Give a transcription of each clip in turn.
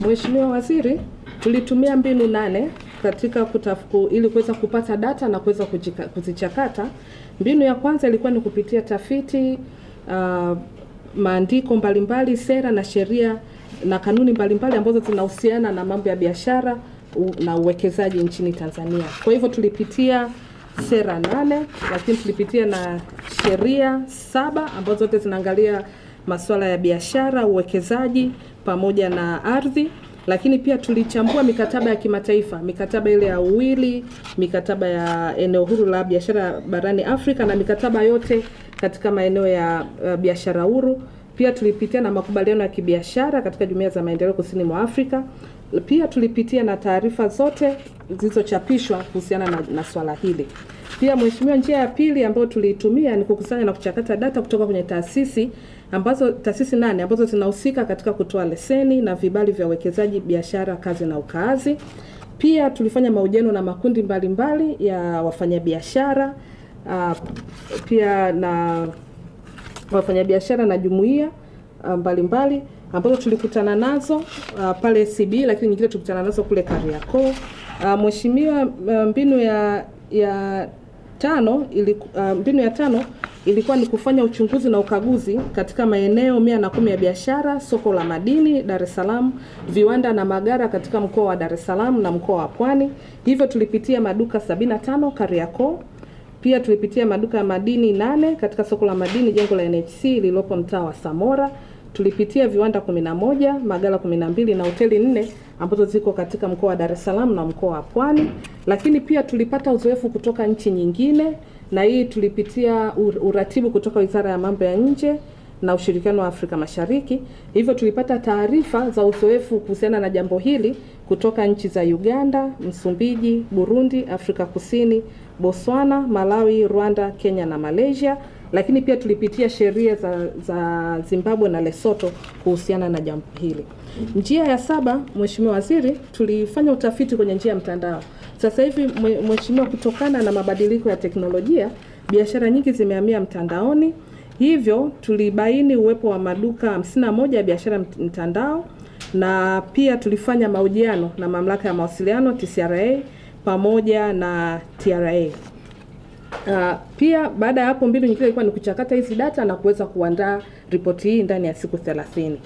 Mheshimiwa Waziri, tulitumia mbinu 8 katika ili kuweza kupata data na kuweza kuzichakata. Mbinu ya kwanza ilikuwa ni kupitia tafiti, maandiko mbalimbali, sera na sheria na kanuni mbalimbali ambazo zinahusiana na mambo ya biashara na uwekezaji nchini Tanzania. Kwa hivyo tulipitia sera 8, lakini tulipitia na sheria 7 ambazo zote zinaangalia masuala ya biashara, uwekezaji pamoja na ardhi. Lakini pia tulichambua mikataba ya kimataifa, mikataba ile ya uwili, mikataba ya eneo huru la biashara barani Afrika na mikataba yote katika maeneo ya biashara huru. Pia tulipitia na makubaliano ya kibiashara katika jumuiya za maendeleo kusini mwa Afrika. Pia tulipitia na taarifa zote zilizochapishwa kuhusiana na swala hili. Pia Mheshimiwa, njia ya pili ambayo tuliitumia ni kukusanya na kuchakata data kutoka kwenye taasisi 8 ambazo zinahusika katika kutoa leseni na vibali vya uwekezaji, biashara, kazi na ukaazi. Pia tulifanya mahojiano na makundi mbalimbali ya wafanyabiashara, pia na wafanyabiashara na jumuiya mbalimbali ambazo tulikutana nazo pale CB, lakini nyingine tulikutana nazo kule Kariakoo. Mheshimiwa, mbinu ya tano ilikuwa ni kufanya uchunguzi na ukaguzi katika maeneo 110 ya biashara, soko la madini Dar es Salaam, viwanda na magara katika mkoa wa Dar es Salaam na mkoa wa Pwani. Hivyo tulipitia maduka 75 Kariakoo. Pia tulipitia maduka ya madini 8 katika soko la madini jengo la NHC lililopo mtaa wa Samora. Tulipitia viwanda 11, magala 12 na hoteli 4 ambazo ziko katika mkoa wa Dar es Salaam na mkoa wa Pwani. Lakini pia tulipata uzoefu kutoka nchi nyingine, na hii tulipitia uratibu kutoka Wizara ya Mambo ya Nje na Ushirikiano wa Afrika Mashariki. Hivyo tulipata taarifa za uzoefu kuhusiana na jambo hili kutoka nchi za Uganda, Msumbiji, Burundi, Afrika Kusini, Botswana, Malawi, Rwanda, Kenya na Malaysia. Lakini pia tulipitia sheria za Zimbabwe na Lesotho kuhusiana na jambo hili. Njia ya 7, Mheshimiwa Waziri, tulifanya utafiti kwenye njia ya mtandao. Sasa hivi Mheshimiwa, kutokana na mabadiliko ya teknolojia, biashara nyingi zimehamia mtandaoni. Hivyo tulibaini uwepo wa maduka 51 ya biashara mtandao, na pia tulifanya mahojiano na Mamlaka ya Mawasiliano TCRA pamoja na TRA. Pia baada ya hapo mbinu nyingine ilikuwa ni kuchakata hizi data na kuweza kuandaa ripoti hii ndani ya siku 30.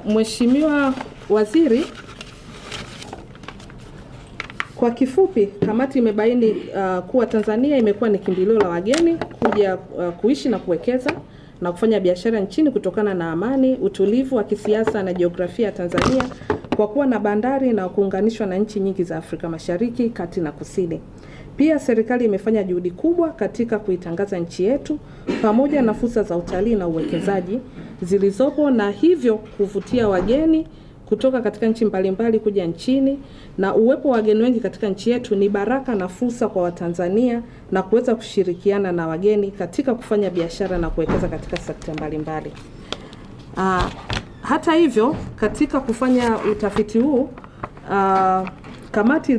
Mheshimiwa Waziri, kwa kifupi, kamati imebaini kuwa Tanzania imekuwa ni kimbilio la wageni kuja kuishi na kuwekeza na kufanya biashara nchini kutokana na amani, utulivu wa kisiasa na jiografia ya Tanzania, kwa kuwa na bandari na kuunganishwa na nchi nyingi za Afrika Mashariki, Kati na Kusini. Pia serikali imefanya juhudi kubwa katika kuitangaza nchi yetu pamoja na fursa za utalii na uwekezaji zilizopo, na hivyo kuvutia wageni kutoka katika nchi mbalimbali kuja nchini, na uwepo wa wageni wengi katika nchi yetu ni baraka na fursa kwa Watanzania na kuweza kushirikiana na wageni katika kufanya biashara na kuwekeza katika sekta mbalimbali. Hata hivyo, katika kufanya utafiti huu, kamati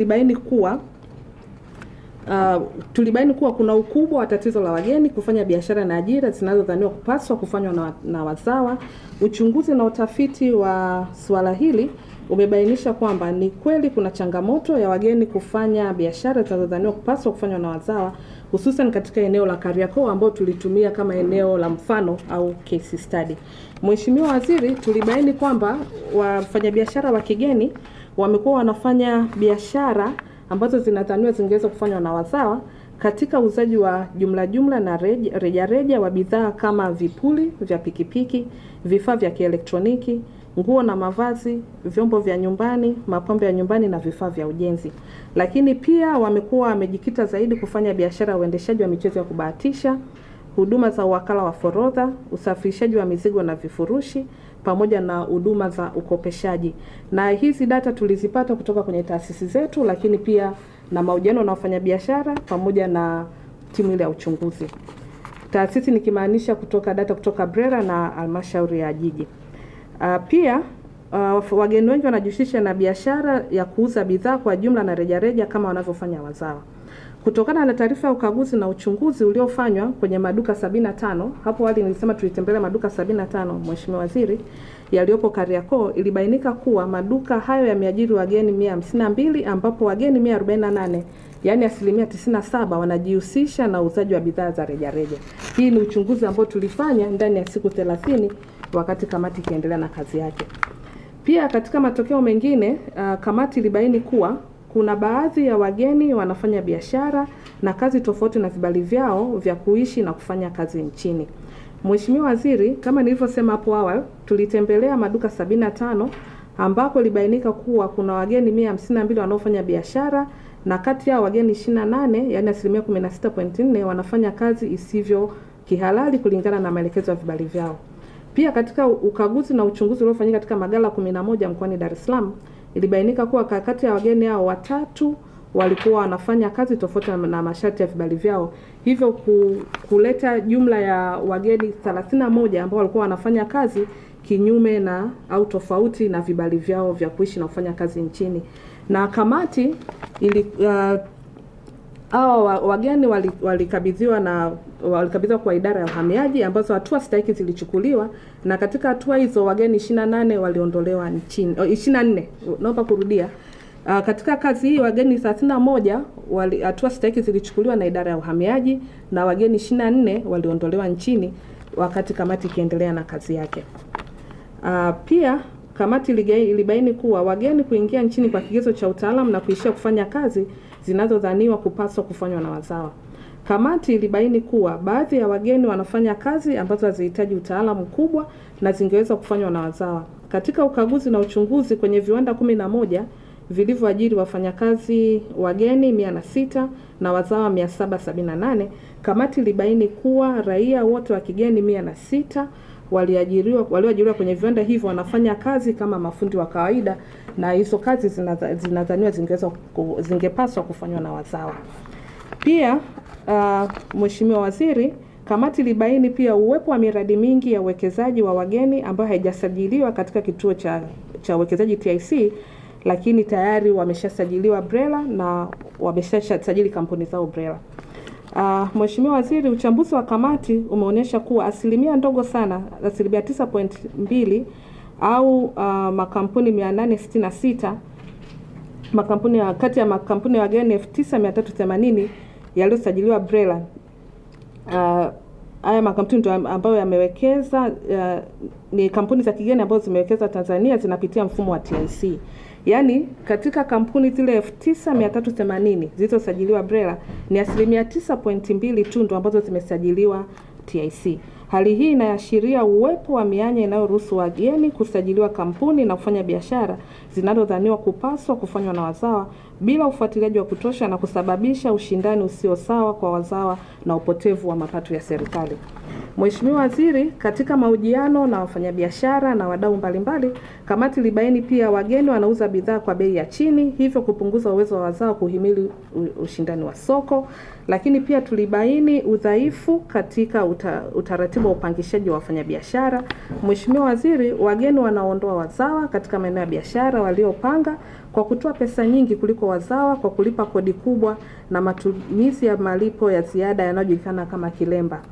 tulibaini kuwa kuna ukubwa wa tatizo la wageni kufanya biashara na ajira zinazodhaniwa kupaswa kufanywa na wazawa. Uchunguzi na utafiti wa swala hili umebainisha kwamba ni kweli kuna changamoto ya wageni kufanya biashara zinazodhaniwa kupaswa kufanywa na wazawa, hususan katika eneo la Kariakoo ambao tulitumia kama eneo la mfano au case study. Mheshimiwa Waziri, tulibaini kwamba wafanyabiashara wa kigeni wamekuwa wanafanya biashara ambazo zinadhaniwa zingeweza kufanywa na wazawa katika uuzaji wa jumla na reja wa bidhaa kama vipuli vya pikipiki, vifaa vya kielektroniki, nguo na mavazi, vyombo vya nyumbani, mapambo ya nyumbani na vifaa vya ujenzi. Lakini pia wamekuwa wamejikita zaidi kufanya biashara ya uendeshaji wa michezo ya kubahatisha, huduma za uwakala wa forodha, usafirishaji wa mizigo na vifurushi, pamoja na huduma za ukopeshaji. Na hizi data tulizipata kutoka kwenye taasisi zetu, lakini pia na mahojiano na wafanyabiashara pamoja na timu ile ya uchunguzi. Taasisi nikimaanisha data kutoka BRELA na halmashauri ya jiji. Pia wageni wengi wanajihusisha na biashara ya kuuza bidhaa kwa jumla na rejareja kama wanavyofanya wazawa. Kutokana na taarifa ya ukaguzi na uchunguzi uliofanywa kwenye maduka 75, hapo awali nilisema tulitembelea maduka 75, Mheshimiwa Waziri, yaliyopo Kariakoo, ilibainika kuwa maduka hayo yameajiri wageni 152 ambapo wageni 148, yani 97%, wanajihusisha na uuzaji wa bidhaa za rejareja. Hii ni uchunguzi ambao tulifanya ndani ya siku 30 wakati kamati ikiendelea na kazi yake. Pia katika matokeo mengine, kamati ilibaini kuwa kuna baadhi ya wageni wanafanya biashara na kazi tofauti na vibali vyao vya kuishi na kufanya kazi nchini. Mheshimiwa Waziri, kama nilivyosema hapo awali, tulitembelea maduka 75 ambako ilibainika kuwa kuna wageni 152 wanaofanya biashara na kati ya wageni 28, yani 16.4%, wanafanya kazi isivyo kihalali kulingana na maelekezo ya vibali vyao. Pia katika ukaguzi na uchunguzi uliofanyika katika maghala 11 mkoani Dar es Salaam, ilibainika kuwa kati ya wageni hao 3 walikuwa wanafanya kazi tofauti na masharti ya vibali vyao, hivyo kuleta jumla ya wageni 31 ambao walikuwa wanafanya kazi kinyume na au tofauti na vibali vyao vya kuishi na kufanya kazi nchini. Na kamati wageni walikabidhiwa kwa idara ya uhamiaji, ambazo hatua stahiki zilichukuliwa, na katika hatua hizo wageni 28 waliondolewa nchini. 24, naomba kurudia. Katika kazi hii wageni 31 hatua stahiki zilichukuliwa na idara ya uhamiaji na wageni 24 waliondolewa nchini wakati kamati ikiendelea na kazi yake. Pia kamati ilibaini kuwa wageni kuingia nchini kwa kigezo cha utaalamu na kuishia kufanya kazi zinazodhaniwa kupaswa kufanywa na wazawa. Kamati ilibaini kuwa baadhi ya wageni wanafanya kazi ambazo hazihitaji utaalamu kubwa na zingeweza kufanywa na wazawa. Katika ukaguzi na uchunguzi kwenye viwanda 11 vilivyoajiri wafanyakazi wageni 106 na wazawa 778, kamati ilibaini kuwa raia wote wa kigeni 106 walioajiriwa kwenye viwanda hivyo wanafanya kazi kama mafundi wa kawaida, na hizo kazi zinadhaniwa zingepaswa kufanywa na wazawa. Pia Mheshimiwa Waziri, kamati ilibaini pia uwepo wa miradi mingi ya uwekezaji wa wageni ambayo haijasajiliwa katika kituo cha uwekezaji TIC, lakini tayari wameshasajiliwa BRELA na wameshasajili kampuni zao BRELA. Mheshimiwa Waziri, uchambuzi wa kamati umeonyesha kuwa asilimia ndogo sana, asilimia 9.2 au makampuni 866, kati ya makampuni ya wageni 9380 yaliyosajiliwa BRELA. Haya makampuni ambayo yamewekeza ni kampuni za kigeni ambazo zimewekeza Tanzania, zinapitia mfumo wa TIC. Yaani katika kampuni zile 9380 zilizosajiliwa BRELA ni asilimia 9.2 tu ndo ambazo zimesajiliwa TIC. Hali hii inaashiria uwepo wa mianya inayoruhusu wageni kusajiliwa kampuni na kufanya biashara zinazodhaniwa kupaswa kufanywa na wazawa bila ufuatiliaji wa kutosha, na kusababisha ushindani usio sawa kwa wazawa na upotevu wa mapato ya serikali. Mheshimiwa Waziri, katika mahojiano na wafanyabiashara na wadau mbalimbali, kamati ilibaini pia wageni wanauza bidhaa kwa bei ya chini, hivyo kupunguza uwezo wa wazawa kuhimili ushindani wa soko. Lakini pia tulibaini udhaifu katika utaratibu wa upangishaji wa wafanyabiashara. Mheshimiwa Waziri, wageni wanaondoa wazawa katika maeneo ya biashara waliopanga kwa kutoa pesa nyingi kuliko wazawa, kwa kulipa kodi kubwa na matumizi ya malipo ya ziada yanayojulikana kama kilemba.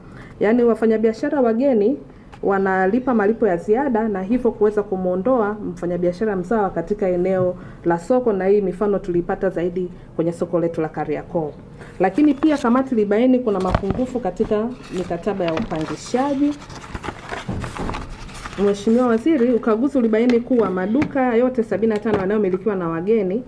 Yaani wafanyabiashara wageni wanalipa malipo ya ziada na hivyo kuweza kumuondoa mfanyabiashara mzawa katika eneo la soko, na hii mifano tulipata zaidi kwenye soko letu la Kariakoo. Lakini pia kamati ilibaini kuna mapungufu katika mikataba ya upangishaji. Mheshimiwa Waziri, ukaguzi ulibaini kuwa maduka yote 75 yanayomilikiwa na wageni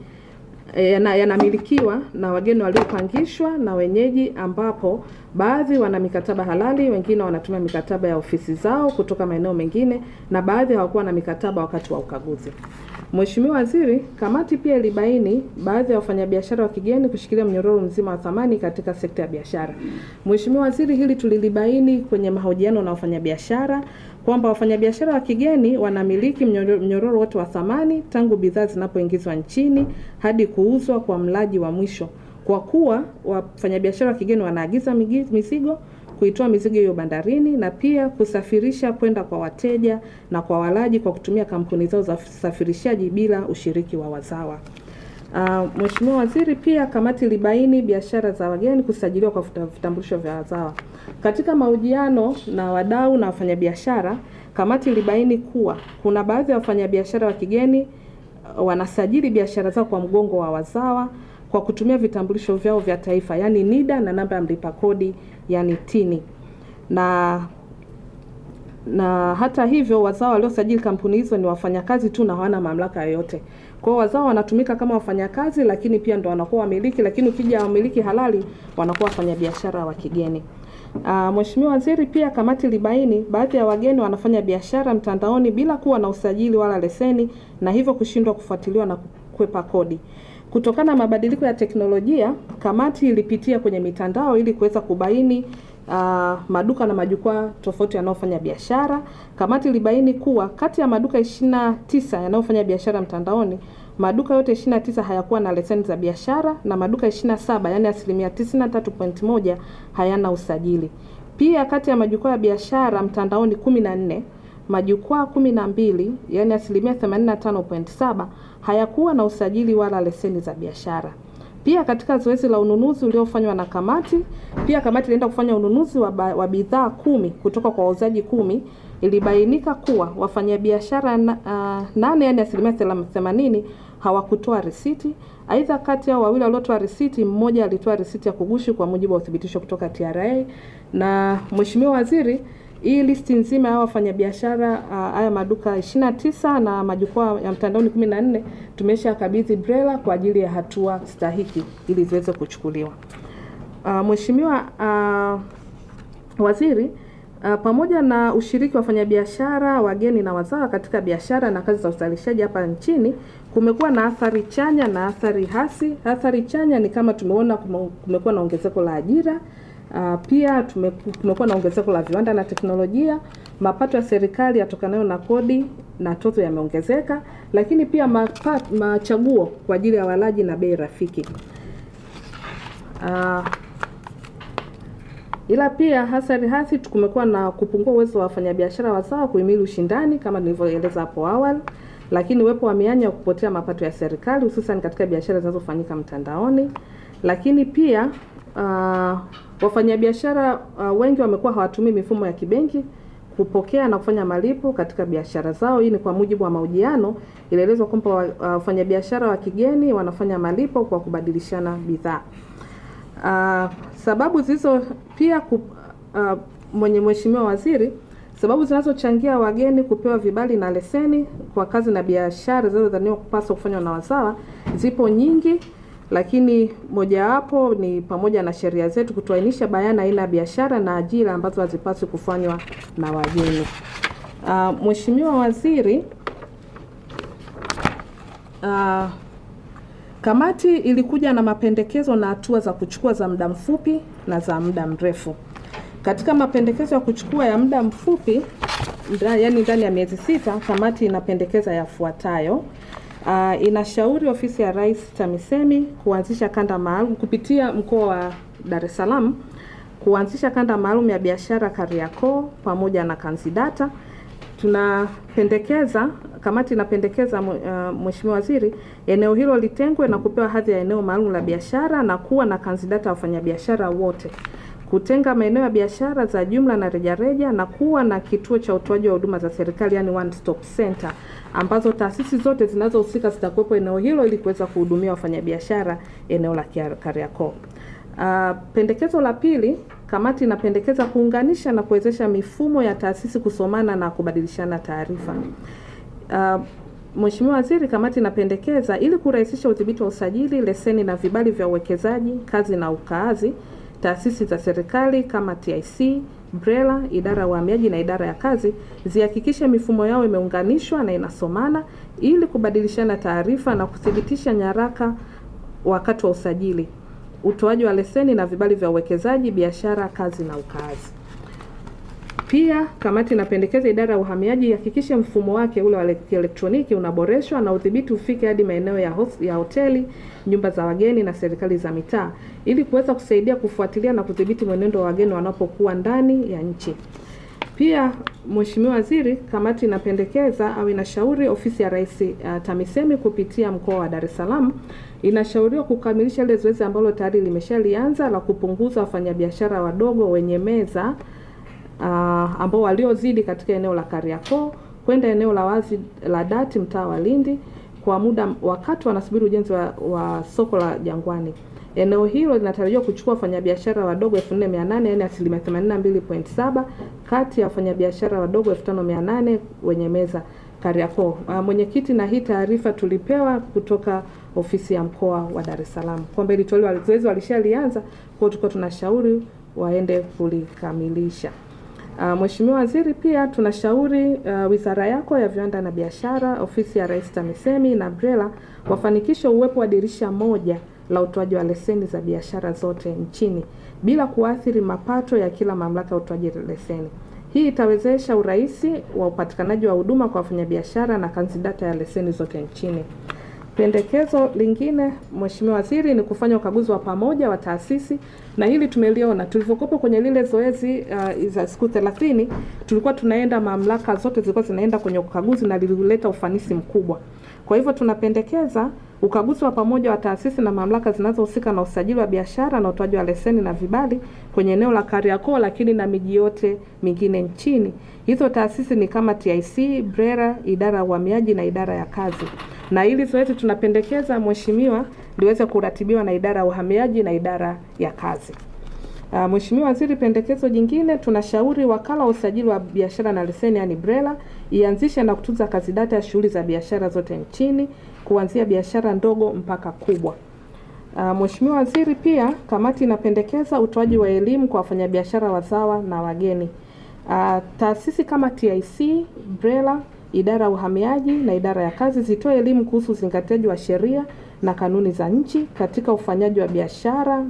yanamilikiwa na wageni waliopangishwa na wenyeji, ambapo baadhi wana mikataba halali, wengine wanatumia mikataba ya ofisi zao kutoka maeneo mengine, na baadhi hawakuwa na mikataba wakati wa ukaguzi. Mheshimiwa Waziri, kamati pia ilibaini baadhi ya wafanyabiashara wa kigeni kushikilia mnyororo mzima wa thamani katika sekta ya biashara. Mheshimiwa Waziri, hili tulilibaini kwenye mahojiano na wafanyabiashara kwamba wafanyabiashara wa kigeni wanamiliki mnyororo wote wa thamani tangu bidhaa zinapoingizwa nchini hadi kuuzwa kwa mlaji wa mwisho, kwa kuwa wafanyabiashara wa kigeni wanaagiza mizigo, kuitoa mizigo hiyo bandarini, na pia kusafirisha kwenda kwa wateja na kwa walaji kwa kutumia kampuni zao za usafirishaji bila ushiriki wa wazawa. Mheshimiwa Waziri, pia kamati ilibaini biashara za wageni kusajiliwa kwa vitambulisho vya wazawa. Katika mahojiano na wadau na wafanyabiashara, kamati ilibaini kuwa kuna baadhi ya wafanyabiashara wa kigeni wanasajili biashara zao kwa mgongo wa wazawa kwa kutumia vitambulisho vyao vya taifa, yani NIDA na namba ya mlipa kodi, yani TINI. Na hata hivyo wazawa waliosajili kampuni hizo ni wafanyakazi tu na hawana mamlaka yoyote. Kwa hiyo wazawa wanatumika kama wafanyakazi, lakini pia ndio wanakuwa wamiliki, lakini ukija wamiliki halali wanakuwa wafanyabiashara wa kigeni. Mheshimiwa Waziri, pia kamati libaini baadhi ya wageni wanafanya biashara mtandaoni bila kuwa na usajili wala leseni, na hivyo kushindwa kufuatiliwa na kukwepa kodi. Kutokana na mabadiliko ya teknolojia, kamati ilipitia kwenye mitandao ili kuweza kubaini maduka na majukwaa tofauti yanayofanya biashara. Kamati ilibaini kuwa kati ya maduka 29 yanayofanya biashara mtandaoni, maduka yote 29 hayakuwa na leseni za biashara na maduka 27, yani 93.1, hayana usajili. Pia kati ya majukwaa ya biashara mtandaoni 14, majukwaa 12, yani 85.7, hayakuwa na usajili wala leseni za biashara. Pia katika zoezi la ununuzi uliofanywa na kamati, pia kamati ilienda kufanya ununuzi wa bidhaa 10 kutoka kwa wauzaji 10. Ilibainika kuwa wafanyabiashara 8, yani 80%, hawakutoa risiti. Aidha, kati ya wawili waliotoa risiti, mmoja alitoa risiti ya kugushi kwa mujibu wa uthibitisho kutoka TRA. Na Mheshimiwa Waziri, hii listi nzima ya wafanyabiashara haya maduka 29 na majukwaa ya mtandaoni 14 tumeshakabidhi BRELA kwa ajili ya hatua stahiki ili ziweze kuchukuliwa. Mheshimiwa Waziri, pamoja na ushiriki wa wafanyabiashara wageni na wazawa katika biashara na kazi za uzalishaji hapa nchini, kumekuwa na athari chanya na athari hasi. Athari chanya ni kama tumeona kumekuwa na ongezeko la ajira. Pia tumekuwa na ongezeko la viwanda na teknolojia. Mapato ya serikali yatokanayo na kodi na tozo yameongezeka, lakini pia machaguo kwa ajili ya walaji na bei rafiki. Ila pia hasara hasi kumekuwa na kupungua uwezo wa wafanyabiashara wazawa kuhimili ushindani kama nilivyoeleza hapo awali, lakini uwepo wa mianya ya kupotea mapato ya serikali hususan katika biashara zinazofanyika mtandaoni. Lakini pia wafanyabiashara wengi wamekuwa hawatumii mifumo ya kibenki kupokea na kufanya malipo katika biashara zao. Hii ni kwa mujibu wa mahojiano, ilielezwa kwamba wafanyabiashara wa kigeni wanafanya malipo kwa kubadilishana bidhaa. Sababu zizo pia Mheshimiwa Waziri, sababu zinazochangia wageni kupewa vibali na leseni kwa kazi na biashara zinazodhaniwa kupaswa kufanywa na wazawa zipo nyingi, lakini mojawapo ni pamoja na sheria zetu kutoainisha bayana aina ya biashara na ajira ambazo hazipaswi kufanywa na wageni. Mheshimiwa Waziri, kamati ilikuja na mapendekezo na hatua za kuchukua za muda mfupi na za muda mrefu. Katika mapendekezo ya kuchukua ya muda mfupi, yani ndani ya miezi 6, kamati inapendekeza yafuatayo. Inashauri ofisi ya Rais TAMISEMI kuanzisha kanda maalum kupitia mkoa wa Dar es Salaam, kuanzisha kanda maalum ya biashara Kariakoo pamoja na Kanzidata. Kamati inapendekeza Mheshimiwa Waziri, eneo hilo litengwe na kupewa hadhi ya eneo maalum la biashara na kuwa na Kanzidata wafanyabiashara wote, kutenga maeneo ya biashara za jumla na rejareja na kuwa na kituo cha utoaji wa huduma za serikali, yani one stop center, ambazo taasisi zote zinazohusika zitakuwepo eneo hilo ili kuweza kuhudumia wafanyabiashara eneo la Kariakoo. Pendekezo la pili, kamati inapendekeza kuunganisha na kuwezesha mifumo ya taasisi kusomana na kubadilishana taarifa. Mheshimiwa Waziri, kamati inapendekeza ili kurahisisha udhibiti wa usajili, leseni na vibali vya uwekezaji, kazi na ukaazi, taasisi za serikali kama TIC, BRELA, idara ya uhamiaji na idara ya kazi zihakikishe mifumo yao imeunganishwa na inasomana ili kubadilishana taarifa na kuthibitisha nyaraka wakati wa usajili, utoaji wa leseni na vibali vya uwekezaji, biashara, kazi na ukaazi. Pia kamati inapendekeza idara ya uhamiaji ihakikishe mfumo wake ule wa elektroniki unaboreshwa na udhibiti ufike hadi maeneo ya hoteli, nyumba za wageni na serikali za mitaa ili kuweza kusaidia kufuatilia na kudhibiti mwenendo wa wageni wanapokuwa ndani ya nchi. Pia Pia Mheshimiwa Waziri, kamati inapendekeza au inashauri ofisi ya Rais TAMISEMI kupitia mkoa wa Dar es Salaam inashauriwa kukamilisha ile zoezi ambalo tayari limeshalianza la kupunguza wafanyabiashara wadogo wenye meza ambao waliozidi katika eneo la Kariakoo kwenda eneo la wazi la Dati mtaa wa Lindi kwa muda wakati wanasubiri ujenzi wa soko la Jangwani. Eneo hilo linatarajiwa kuchukua wafanyabiashara wadogo 4800, yani 82.7 kati ya wafanyabiashara wadogo 5800 wenye meza Kariakoo. Mwenyekiti, na hii taarifa tulipewa kutoka ofisi ya mkoa wa Dar es Salaam kwamba ile zoezi walishalianza, kwa tuko tunashauri waende kulikamilisha. Mheshimiwa Waziri, pia tunashauri wizara yako ya viwanda na biashara, ofisi ya Rais TAMISEMI na BRELA wafanikishe uwepo wa dirisha moja la utoaji wa leseni za biashara zote nchini bila kuathiri mapato ya kila mamlaka ya utoaji leseni. Hii itawezesha urahisi wa upatikanaji wa huduma kwa wafanyabiashara na kanzidata ya leseni zote nchini. Pendekezo lingine, Mheshimiwa Waziri, ni kufanya ukaguzi wa pamoja wa taasisi, na hili tumeliona tulivyokopa kwenye lile zoezi za siku 30, tulikuwa tunaenda mamlaka zote zilikuwa zinaenda kwenye ukaguzi na lilileta ufanisi mkubwa. Kwa hivyo tunapendekeza ukaguzi wa pamoja wa taasisi na mamlaka zinazohusika na usajili wa biashara na utoaji wa leseni na vibali kwenye eneo la Kariakoo, lakini na miji yote mingine nchini. Hizo taasisi ni kama TIC, BRELA, idara ya uhamiaji na idara ya kazi. Na hili zoezi tunapendekeza Mheshimiwa liweze kuratibiwa na idara ya uhamiaji na idara ya kazi. Mheshimiwa Waziri, pendekezo jingine, tunashauri wakala wa usajili wa biashara na leseni, yani BRELA, ianzishe na kutunza kanzidata ya shughuli za biashara zote nchini kuanzia biashara ndogo mpaka kubwa. Mheshimiwa Waziri, pia kamati inapendekeza utoaji wa elimu kwa wafanyabiashara wazawa na wageni. Taasisi kama TIC, BRELA, idara ya uhamiaji na idara ya kazi zitoe elimu kuhusu uzingatiaji wa sheria na kanuni za nchi katika ufanyaji wa biashara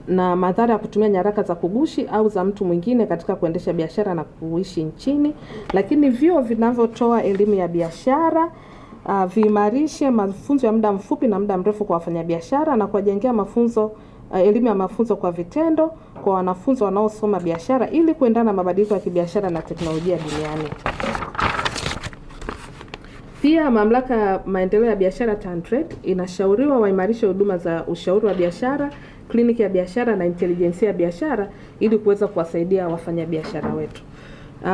na madhara ya kutumia nyaraka za kugushi au za mtu mwingine katika kuendesha biashara na kuishi nchini. Lakini vyuo vinavyotoa elimu ya biashara viimarishe mafunzo ya muda mfupi na muda mrefu kwa wafanyabiashara na kuwajengea elimu ya mafunzo kwa vitendo kwa wanafunzi wanaosoma biashara ili kuendana na mabadiliko ya kibiashara na teknolojia duniani. Pia mamlaka ya maendeleo ya biashara TanTrade inashauriwa waimarishe huduma za ushauri wa biashara, kliniki ya biashara na intelijensia ya biashara ili kuweza kuwasaidia wafanyabiashara wetu.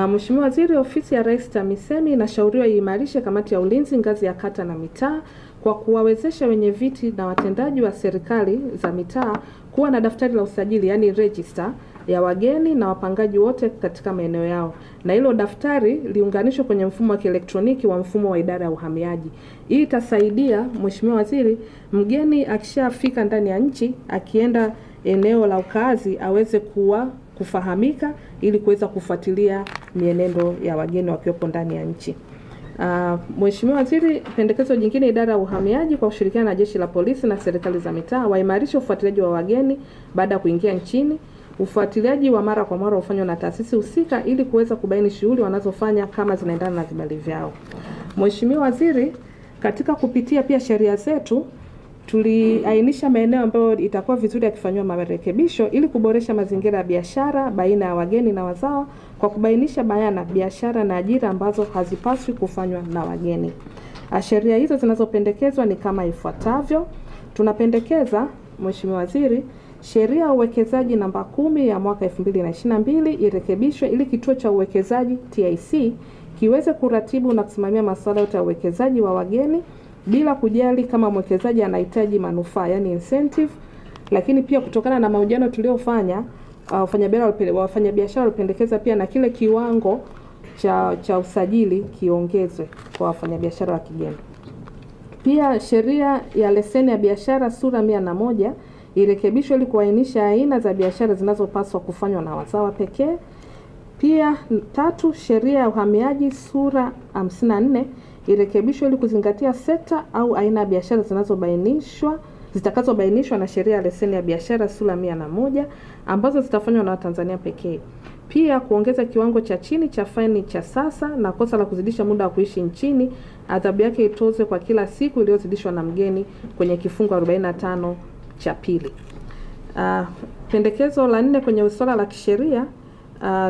Mheshimiwa Waziri, ofisi ya Rais TAMISEMI inashauriwa iimarishe kamati ya ulinzi ngazi ya kata na mitaa kwa kuwawezesha wenye viti na watendaji wa serikali za mitaa kuwa na daftari la usajili, yani register ya wageni na wapangaji wote katika maeneo yao, na hilo daftari liunganishwe kwenye mfumo wa kielektroniki wa mfumo wa idara ya uhamiaji. Hii itasaidia Mheshimiwa Waziri, mgeni akishafika ndani ya nchi akienda eneo la ukaazi aweze kufahamika ili kuweza kufuatilia mienendo ya wageni wakiwepo ndani ya nchi. Mheshimiwa Waziri, pendekezo jingine, idara ya uhamiaji kwa kushirikiana na jeshi la polisi na serikali za mitaa waimarishe ufuatiliaji wa wageni baada ya kuingia nchini. Ufuatiliaji wa mara kwa mara ufanywe na taasisi husika ili kuweza kubaini shughuli wanazofanya kama zinaendana na vibali vyao. Mheshimiwa Waziri, katika kupitia pia sheria zetu tuliainisha maeneo ambayo itakuwa vizuri yakifanywa marekebisho ili kuboresha mazingira ya biashara baina ya wageni na wazawa kwa kubainisha bayana biashara na ajira ambazo hazipaswi kufanywa na wageni. Sheria hizo zinazopendekezwa ni kama ifuatavyo. Tunapendekeza Mheshimiwa Waziri, sheria ya uwekezaji namba 10 ya mwaka 2022 irekebishwe ili kituo cha uwekezaji TIC kiweze kuratibu na kusimamia masuala yote ya uwekezaji wa wageni bila kujali kama mwekezaji anahitaji manufaa, yani incentive. Lakini pia kutokana na mahojiano tuliofanya, wafanyabiashara walipendekeza pia na kile kiwango cha usajili kiongezwe kwa wafanyabiashara wa kigeni. Pia sheria ya leseni ya biashara sura 101 irekebishwe ili kuainisha aina za biashara zinazopaswa kufanywa na wazawa pekee. Pia 3, sheria ya uhamiaji sura 54 irekebishwe ili kuzingatia sekta au aina ya biashara zitakazobainishwa na sheria ya leseni ya biashara sura 101 ambazo zitafanywa na Watanzania pekee. Pia kuongeza kiwango cha chini cha faini cha sasa, na kosa la kuzidisha muda wa kuishi nchini adhabu yake itozwe kwa kila siku iliyozidishwa na mgeni kwenye kifungu 45 cha pili. Pendekezo la 4 kwenye swala la kisheria,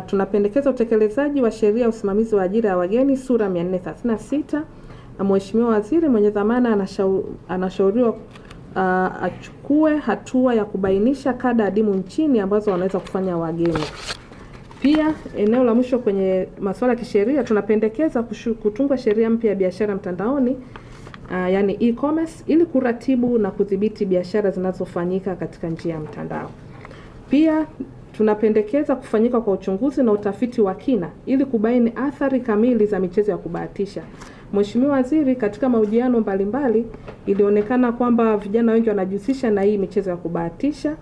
Tunapendekeza utekelezaji wa sheria ya usimamizi wa ajira ya wageni sura 436. Mheshimiwa Waziri mwenye dhamana anashauriwa achukue hatua ya kubainisha kada adimu nchini ambazo wanaweza kufanya wageni. Pia eneo la mwisho kwenye masuala ya kisheria, tunapendekeza kutungwa sheria mpya ya biashara mtandaoni, yani e-commerce, ili kuratibu na kudhibiti biashara zinazofanyika katika njia ya mtandao. Pia tunapendekeza kufanyika kwa uchunguzi na utafiti wa kina ili kubaini athari kamili za michezo ya kubahatisha. Mheshimiwa Waziri, katika mahojiano mbalimbali ilionekana kwamba vijana wengi wanajihusisha na hii michezo ya kubahatisha.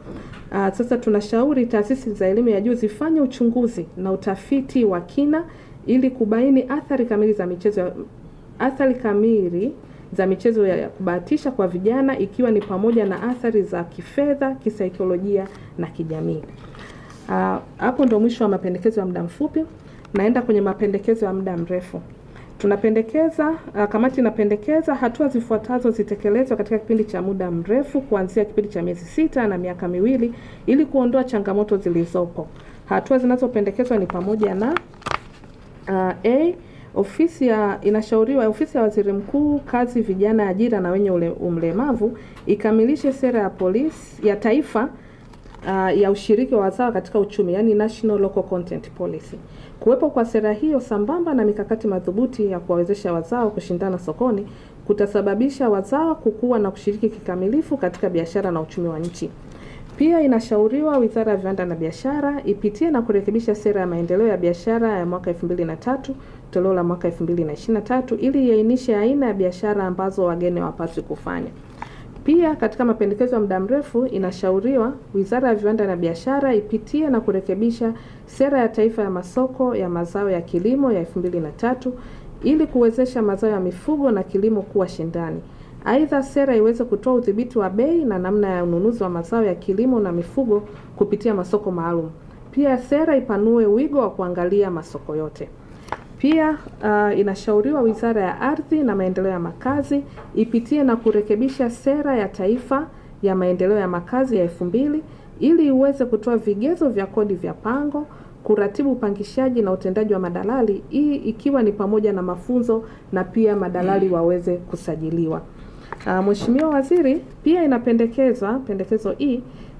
Sasa tunashauri taasisi za elimu ya juu zifanye uchunguzi na utafiti wa kina ili kubaini athari kamili za michezo ya kubahatisha kwa vijana, ikiwa ni pamoja na athari za kifedha, kisaikolojia na kijamii. Hapo ndo mwisho wa mapendekezo ya muda mfupi. Naenda kwenye mapendekezo ya muda mrefu. Kamati inapendekeza hatua zifuatazo zitekelezwe katika kipindi cha muda mrefu kuanzia kipindi cha miezi 6 na miaka 2 ili kuondoa changamoto zilizopo. Hatua zinazopendekezwa ni pamoja na inashauriwa ofisi ya Waziri Mkuu, Kazi, Vijana, Ajira na Wenye Ulemavu ikamilishe sera ya taifa ya ushiriki wa wazawa katika uchumi, yani National Local Content Policy. Kuwepo kwa sera hiyo sambamba na mikakati madhubuti ya kuwawezesha wazawa kushindana sokoni kutasababisha wazawa kukua na kushiriki kikamilifu katika biashara na uchumi wa nchi. Pia inashauriwa Wizara ya Viwanda na Biashara ipitie na kurekebisha sera ya maendeleo ya biashara ya mwaka 2003 toleo la mwaka 2023 ili iainishe aina ya biashara ambazo wageni hawapaswi kufanya. Pia katika mapendekezo ya muda mrefu inashauriwa Wizara ya Viwanda na Biashara ipitie na kurekebisha sera ya taifa ya masoko ya mazao ya kilimo ya 2003 ili kuwezesha mazao ya mifugo na kilimo kuwa shindani. Aidha, sera iweze kutoa udhibiti wa bei na namna ya ununuzi wa mazao ya kilimo na mifugo kupitia masoko maalum. Pia sera ipanue wigo wa kuangalia masoko yote. Pia inashauriwa Wizara ya Ardhi na Maendeleo ya Makazi ipitie na kurekebisha sera ya taifa ya maendeleo ya makazi ya 2000 ili iweze kutoa vigezo vya kodi vya pango, kuratibu upangishaji na utendaji wa madalali, hii ikiwa ni pamoja na mafunzo na pia madalali waweze kusajiliwa. Mheshimiwa Waziri, pia pendekezo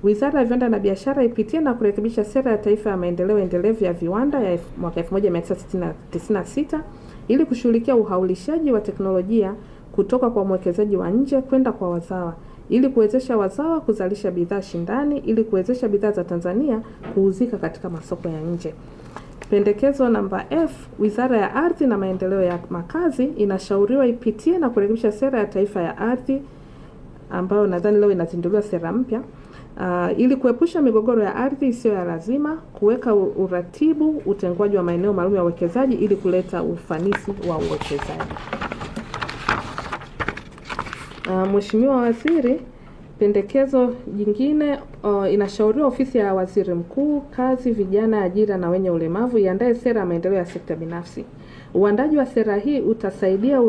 Wizara ya Viwanda na Biashara ipitie na kurekebisha sera ya taifa ya maendeleo endelevu ya viwanda ya mwaka 1996 ili kushughulikia uhaulishaji wa teknolojia kutoka kwa mwekezaji wa nje kwenda kwa wazawa, ili kuwezesha wazawa kuzalisha bidhaa shindani, ili kuwezesha bidhaa za Tanzania kuuzika katika masoko ya nje. Pendekezo namba F, Wizara ya Ardhi na Maendeleo ya Makazi inashauriwa ipitie na kurekebisha sera ya taifa ya ardhi ambayo nadhani leo inazinduliwa sera mpya, ili kuepusha migogoro ya ardhi isiyo ya lazima, kuweka uratibu utengwaji wa maeneo maalum ya uwekezaji ili kuleta ufanisi wa uwekezaji. Mheshimiwa Waziri, pendekezo jingine inashauriwa ofisi ya Waziri Mkuu, Kazi, Vijana, Ajira na Wenye Ulemavu iandae sera ya maendeleo ya sekta binafsi. Uandaji wa sera hii utasaidia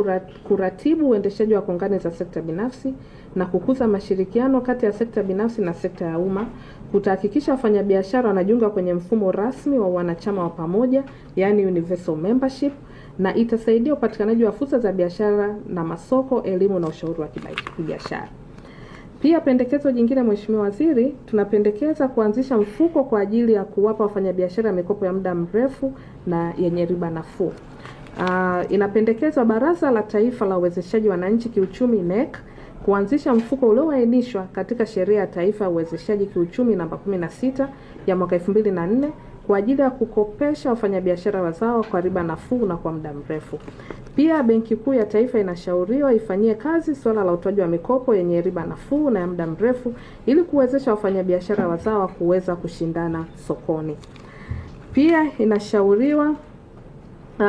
kuratibu uendeshaji wa kongani za sekta binafsi na kukuza mashirikiano kati ya sekta binafsi na sekta ya umma, kutahakikisha wafanyabiashara wanajiunga kwenye mfumo rasmi wa wanachama wa pamoja, yani universal membership, na itasaidia upatikanaji wa fursa za biashara na masoko, elimu na ushauri wa kibiashara. Pia pendekezo jingine, Mheshimiwa Waziri, tunapendekeza kuanzisha mfuko kwa ajili ya kuwapa wafanyabiashara mikopo ya muda mrefu na yenye riba nafuu. Inapendekezwa Baraza la Taifa la Uwezeshaji Wananchi Kiuchumi NEC kuanzisha mfuko ulioainishwa katika Sheria ya Taifa ya Uwezeshaji Kiuchumi namba 16 ya mwaka 2004 kwa ajili ya kukopesha wafanyabiashara wazawa kwa riba nafuu na kwa muda mrefu. Pia Benki Kuu ya Taifa inashauriwa ifanyie kazi swala la utoaji wa mikopo yenye riba nafuu na ya muda mrefu ili kuwezesha wafanyabiashara wazawa kuweza kushindana sokoni. Pia inashauriwa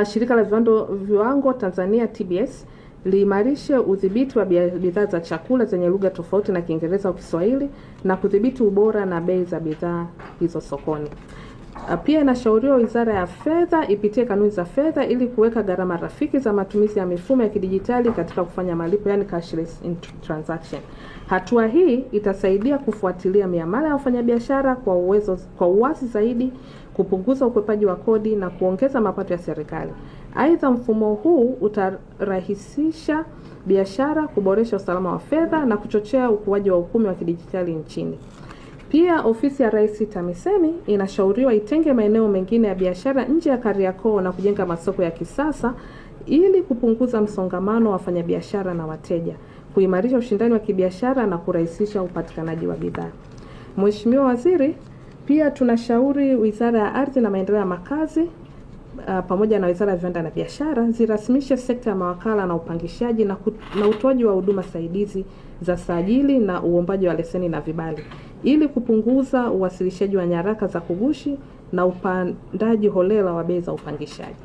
Shirika la Viwango Tanzania TBS liimarishe udhibiti wa bidhaa za chakula zenye lugha tofauti na Kiingereza au Kiswahili na kudhibiti ubora na bei za bidhaa hizo sokoni. Pia inashauriwa Wizara ya Fedha ipitie kanuni za fedha ili kuweka gharama rafiki za matumizi ya mifumo ya kidijitali katika kufanya malipo, yani cashless transaction. Hatua hii itasaidia kufuatilia miamala ya wafanyabiashara kwa uwazi zaidi, kupunguza ukwepaji wa kodi na kuongeza mapato ya serikali. Aidha, mfumo huu utarahisisha biashara, kuboresha usalama wa fedha na kuchochea ukuaji wa uchumi wa kidijitali nchini. Pia ofisi ya Rais TAMISEMI inashauriwa itenge maeneo mengine ya biashara nje ya Kariakoo na kujenga masoko ya kisasa ili kupunguza msongamano wa wafanyabiashara na wateja, kuimarisha ushindani wa kibiashara na kurahisisha upatikanaji wa bidhaa. Mheshimiwa Waziri, pia tunashauri Wizara ya Ardhi na Maendeleo ya Makazi pamoja na Wizara ya Viwanda na Biashara zirasimishe sekta ya mawakala na upangishaji na utoaji wa huduma saidizi za sajili na uombaji wa leseni na vibali ili kupunguza uwasilishaji wa nyaraka za kugushi na upandaji holela wa bei za upangishaji.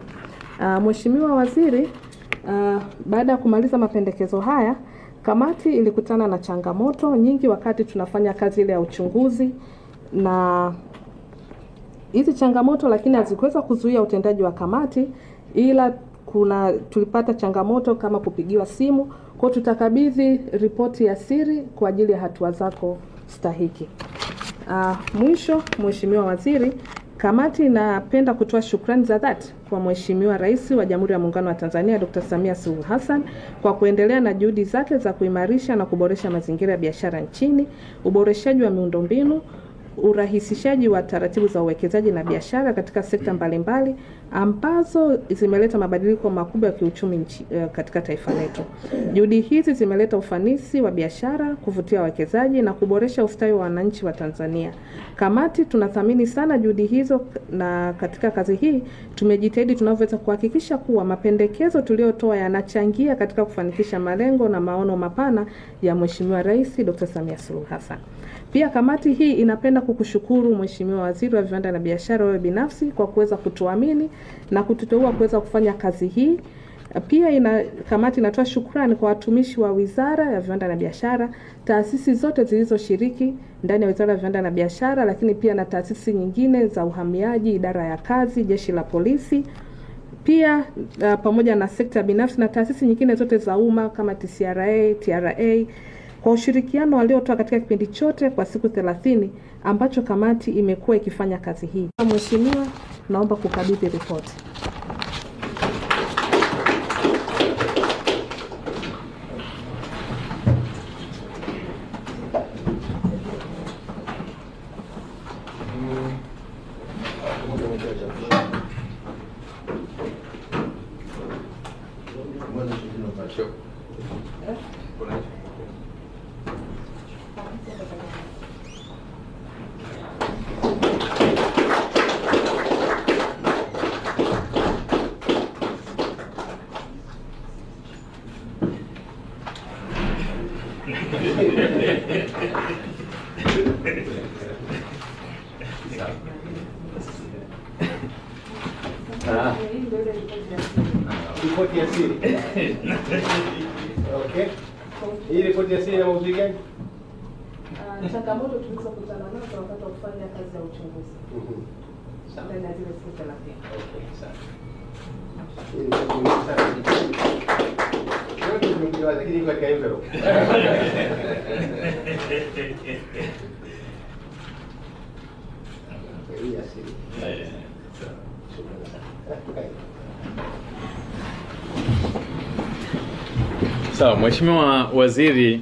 Mheshimiwa Waziri, baada ya kumaliza mapendekezo haya, kamati ilikutana na changamoto nyingi wakati tunafanya kazi ile ya uchunguzi, na hizi changamoto lakini hazikuweza kuzuia utendaji wa kamati, ila tulipata changamoto kama kupigiwa simu. Kwa tutakabidhi ripoti ya siri kwa ajili ya hatua zako stahiki. Mwisho, Mheshimiwa Waziri, kamati inapenda kutoa shukrani za dhati kwa Mheshimiwa Rais wa Jamhuri ya Muungano wa Tanzania Dr. Samia Suluhu Hassan kwa kuendelea na juhudi zake za kuimarisha na kuboresha mazingira ya biashara nchini, uboreshaji wa miundombinu, urahisishaji wa taratibu za uwekezaji na biashara katika sekta mbalimbali ambazo zimeleta mabadiliko makubwa ya kiuchumi katika taifa letu. Juhudi hizi zimeleta ufanisi wa biashara, kuvutia wawekezaji na kuboresha ustawi wa wananchi wa Tanzania. Kamati tunathamini sana juhudi hizo, na katika kazi hii tumejitahidi tunavyoweza kuhakikisha kuwa mapendekezo tuliyotoa yanachangia katika kufanikisha malengo na maono mapana ya Mheshimiwa Rais Dr. Samia Suluhu Hassan. Pia kamati hii inapenda kukushukuru Mheshimiwa Waziri wa Viwanda na Biashara, wewe binafsi, kwa kuweza kutuamini na kututeua kuweza kufanya kazi hii. Pia kamati inatoa shukrani kwa watumishi wa Wizara ya Viwanda na Biashara, taasisi zote zilizoshiriki ndani ya Wizara ya Viwanda na Biashara, lakini pia na taasisi nyingine za uhamiaji, idara ya kazi, jeshi la polisi, pia pamoja na sekta binafsi na taasisi nyingine zote za umma kama TRA kwa ushirikiano waliotoa katika kipindi chote kwa siku 30 ambacho kamati imekuwa ikifanya kazi hii. Mheshimiwa, naomba kukabidhi ripoti. Ripoti ya siri. Okay. Hii ripoti ya siri na maudhui gani? Changamoto tulizokutana nazo wakati wa kufanya kazi ya uchunguzi. Sawa. Ndani ya zile siku 30. Okay, sawa. Hii ni sawa. Yote tumejua lakini kwa envelope. Hii ya siri. Sawa. Sawa, Mheshimiwa Waziri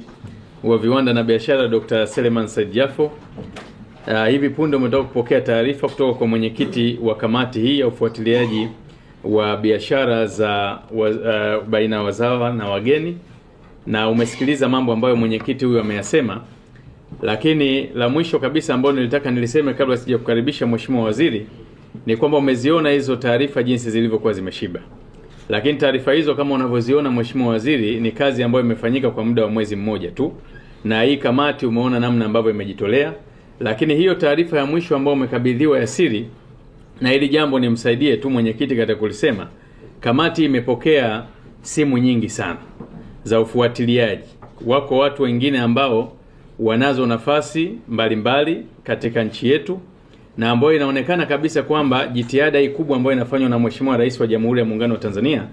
wa Viwanda na Biashara Dr. Seleman Said Jafo, hivi punde umetoka kupokea taarifa kutoka kwa mwenyekiti wa kamati hii ya ufuatiliaji wa biashara za baina ya wazawa na wageni, na umesikiliza mambo ambayo mwenyekiti huyu ameyasema. Lakini la mwisho kabisa ambalo nilitaka niliseme kabla sija kukaribisha Mheshimiwa Waziri ni kwamba umeziona hizo taarifa jinsi zilivyokuwa zimeshiba. Lakini taarifa hizo kama unavyoziona Mheshimiwa Waziri ni kazi ambayo imefanyika kwa muda wa mwezi mmoja tu, na hii kamati umeona namna ambavyo imejitolea. Lakini hiyo taarifa ya mwisho ambayo umekabidhiwa ya siri, na hili jambo nimsaidie tu mwenyekiti katika kulisema, kamati imepokea simu nyingi sana za ufuatiliaji. Wako watu wengine ambao wanazo nafasi mbalimbali katika nchi yetu, na ambayo inaonekana kabisa kwamba jitihada hii kubwa ambayo inafanywa na Mheshimiwa Rais wa Jamhuri ya Muungano wa Tanzania,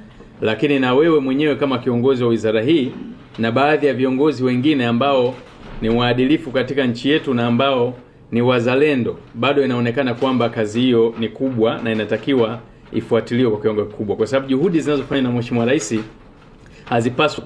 lakini na wewe mwenyewe kama kiongozi wa wizara hii na baadhi ya viongozi wengine ambao ni waadilifu katika nchi yetu na ambao ni wazalendo, bado inaonekana kwamba kazi hiyo ni kubwa na inatakiwa ifuatiliwe kwa kiwango kikubwa, kwa sababu juhudi zinazofanywa na Mheshimiwa Rais hazipaswi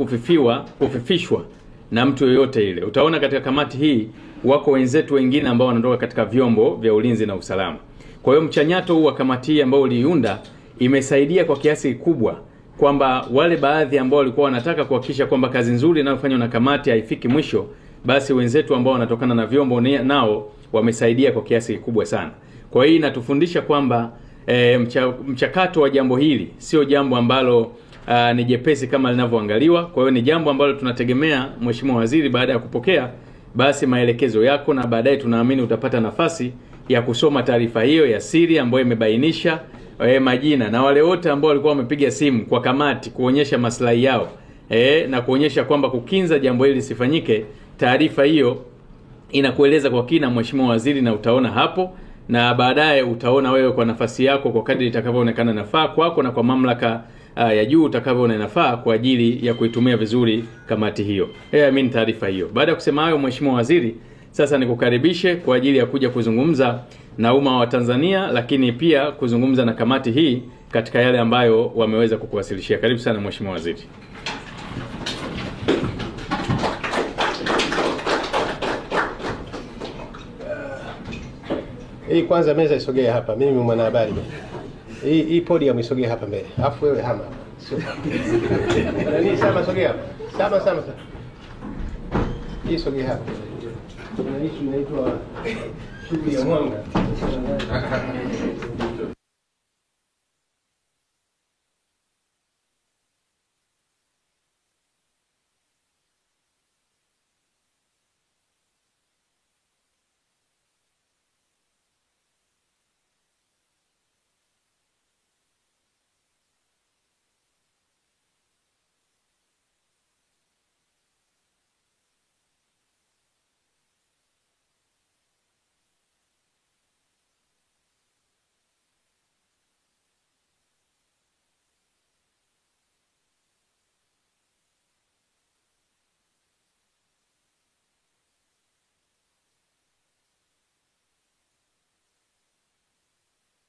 kufifishwa na mtu yoyote ile. Utaona katika kamati hii wako wenzetu wengine ambao wanatoka katika vyombo vya ulinzi na usalama. Kwa hiyo mchanyato huu wa kamati hii ambao uliiunda imesaidia kwa kiasi kikubwa kwamba wale baadhi ambao walikuwa wanataka kuhakikisha kwamba kazi nzuri inayofanywa na kamati haifiki mwisho, basi wenzetu ambao wanatokana na vyombo nao wamesaidia kwa kiasi kikubwa sana. Kwa hiyo inatufundisha kwamba mchakato wa jambo hili sio jambo ambalo ni jepesi kama linavyoangaliwa. Kwa hiyo ni jambo ambalo tunategemea Mheshimiwa Waziri, baada ya kupokea basi maelekezo yako, na baadaye tunaamini utapata nafasi ya kusoma taarifa hiyo ya siri ambayo imebainisha majina na wale wote ambao walikuwa wamepiga simu kwa kamati kuonyesha maslahi yao na kuonyesha kwamba kukinza jambo hili lisifanyike. Taarifa hiyo inakueleza kwa kina Mheshimiwa Waziri, na utaona hapo, na baadaye utaona wewe kwa nafasi yako kwa kadri itakavyoonekana nafaa kwako na kwa mamlaka ya juu utakavyoona inafaa kwa ajili ya kuitumia vizuri kamati hiyo. Mimi taarifa hiyo. Baada ya kusema hayo, Mheshimiwa Waziri, sasa nikukaribishe kwa ajili ya kuja kuzungumza na umma wa Tanzania, lakini pia kuzungumza na kamati hii katika yale ambayo wameweza kukuwasilishia. Karibu sana Mheshimiwa Waziri. Hii kwanza meza isogee hapa. Mimi ni mwanahabari. Hii podium isogee hapa mbele. Alafu wewe hama. Sio. Nani sama sogea hapa. Sama. Hii sogea hapa. Kuna issue inaitwa shughuli ya mwanga.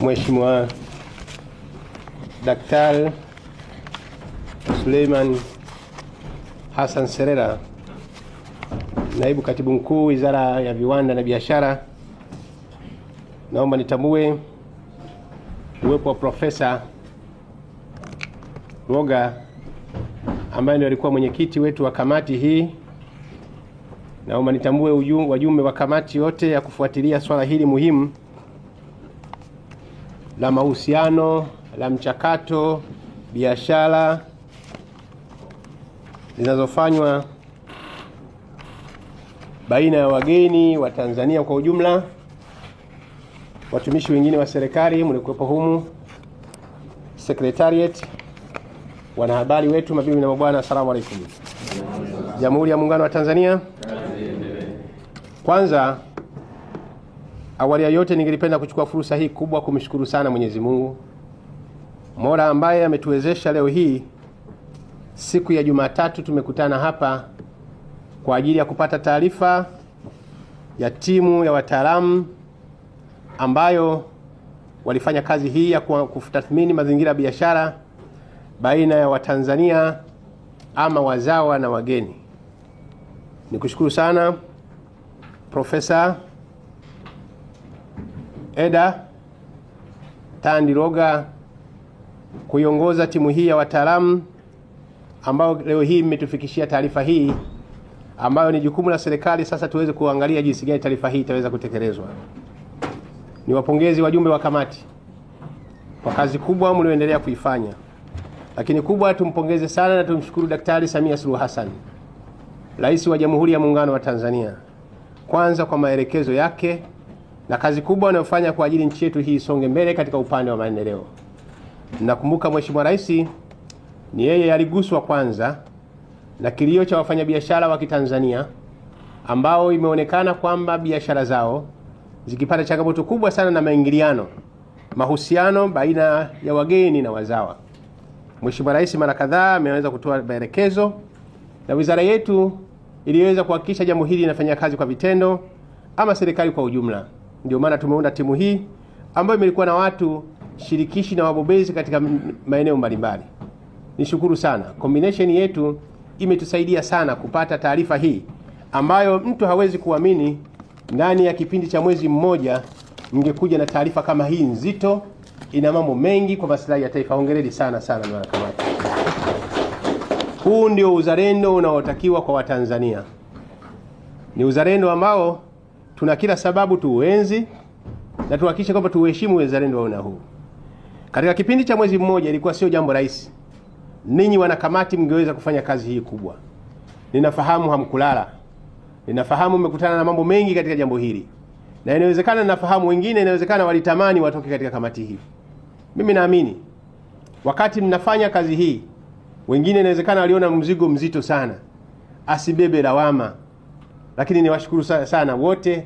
Mheshimiwa Daktari Suleiman Hassan Serera, Naibu Katibu Mkuu Wizara ya Viwanda na Biashara, naomba nitambue uwepo wa Profesa Roga ambaye ndiye alikuwa mwenyekiti wetu wa kamati hii. Naomba nitambue wajumbe wa kamati yote ya kufuatilia swala hili muhimu la mahusiano, la mchakato, biashara zinazofanywa baina ya wageni wa Tanzania kwa ujumla, watumishi wengine wa serikali mlikuwepo humu, secretariat, wanahabari wetu, mabibi na mabwana, asalamu alaykum. Jamhuri ya Muungano wa Tanzania. Kwanza awali ya yote ningelipenda kuchukua fursa hii kubwa kumshukuru sana Mwenyezi Mungu Mola ambaye ametuwezesha leo hii siku ya Jumatatu tumekutana hapa kwa ajili ya kupata taarifa ya timu ya wataalamu ambayo walifanya kazi hii ya kutathmini mazingira ya biashara baina ya Watanzania ama wazawa na wageni. Nikushukuru sana Profesa Eda Tandiroga kuiongoza timu hii ya wataalamu ambao leo hii mmetufikishia taarifa hii ambayo ni jukumu la serikali sasa tuweze kuangalia jinsi gani taarifa hii itaweza kutekelezwa. Niwapongezi wajumbe wa kamati kwa kazi kubwa mlioendelea kuifanya. Lakini kubwa tumpongeze sana na tumshukuru Daktari Samia Suluhu Hassan, Rais wa Jamhuri ya Muungano wa Tanzania, kwanza kwa maelekezo yake na kazi kubwa anayofanya kwa ajili nchi yetu hii isonge mbele katika upande wa maendeleo. Nakumbuka Mheshimiwa Rais ni yeye aliguswa kwanza na kilio cha wafanyabiashara wa Kitanzania ambao imeonekana kwamba biashara zao zikipata changamoto kubwa sana na maingiliano, mahusiano baina ya wageni na wazawa. Mheshimiwa Rais mara kadhaa ameweza kutoa maelekezo na wizara yetu iliweza kuhakikisha jambo hili linafanya kazi kwa vitendo, ama serikali kwa ujumla. Ndio maana tumeunda timu hii ambayo imekuwa na watu shirikishi na wabobezi katika maeneo mbalimbali. Nishukuru sana. Combination yetu imetusaidia sana kupata taarifa hii ambayo mtu hawezi kuamini ndani ya kipindi cha mwezi mmoja mngekuja na taarifa kama hii nzito, ina mambo mengi kwa maslahi ya taifa. Hongereni sana sana na wanakamati. Huu ndio uzalendo unaotakiwa kwa Watanzania. Ni uzalendo ambao tuna kila sababu tuuenzi na tuhakikishe kwamba tuheshimu uzalendo wa huu. Katika kipindi cha mwezi mmoja ilikuwa sio jambo rahisi. Ninyi wanakamati mngeweza kufanya kazi hii kubwa. Ninafahamu hamkulala. Ninafahamu mmekutana na mambo mengi katika jambo hili. Na inawezekana ninafahamu wengine inawezekana walitamani watoke katika kamati hii. Mimi naamini wakati mnafanya kazi hii wengine inawezekana waliona mzigo mzito sana. Asibebe lawama. Lakini niwashukuru sana wote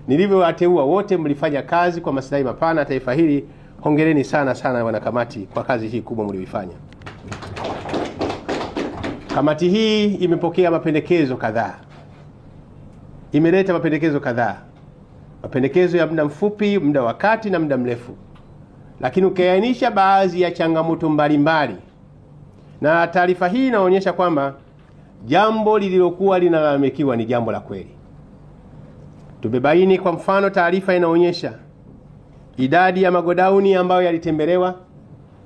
nilivyowateua wote, mlifanya kazi kwa maslahi mapana taifa hili. Hongereni sana sana wanakamati kwa kazi hii kubwa mlioifanya. Kamati hii imepokea mapendekezo kadhaa. Imeleta mapendekezo kadhaa. Mapendekezo ya muda mfupi, muda wa kati na muda mrefu. Lakini ukiainisha baadhi ya changamoto mbalimbali. Na taarifa hii inaonyesha kwamba jambo lililokuwa linalalamikiwa ni jambo la kweli. Tumebaini kwa mfano taarifa inaonyesha idadi ya magodauni ambayo yalitembelewa,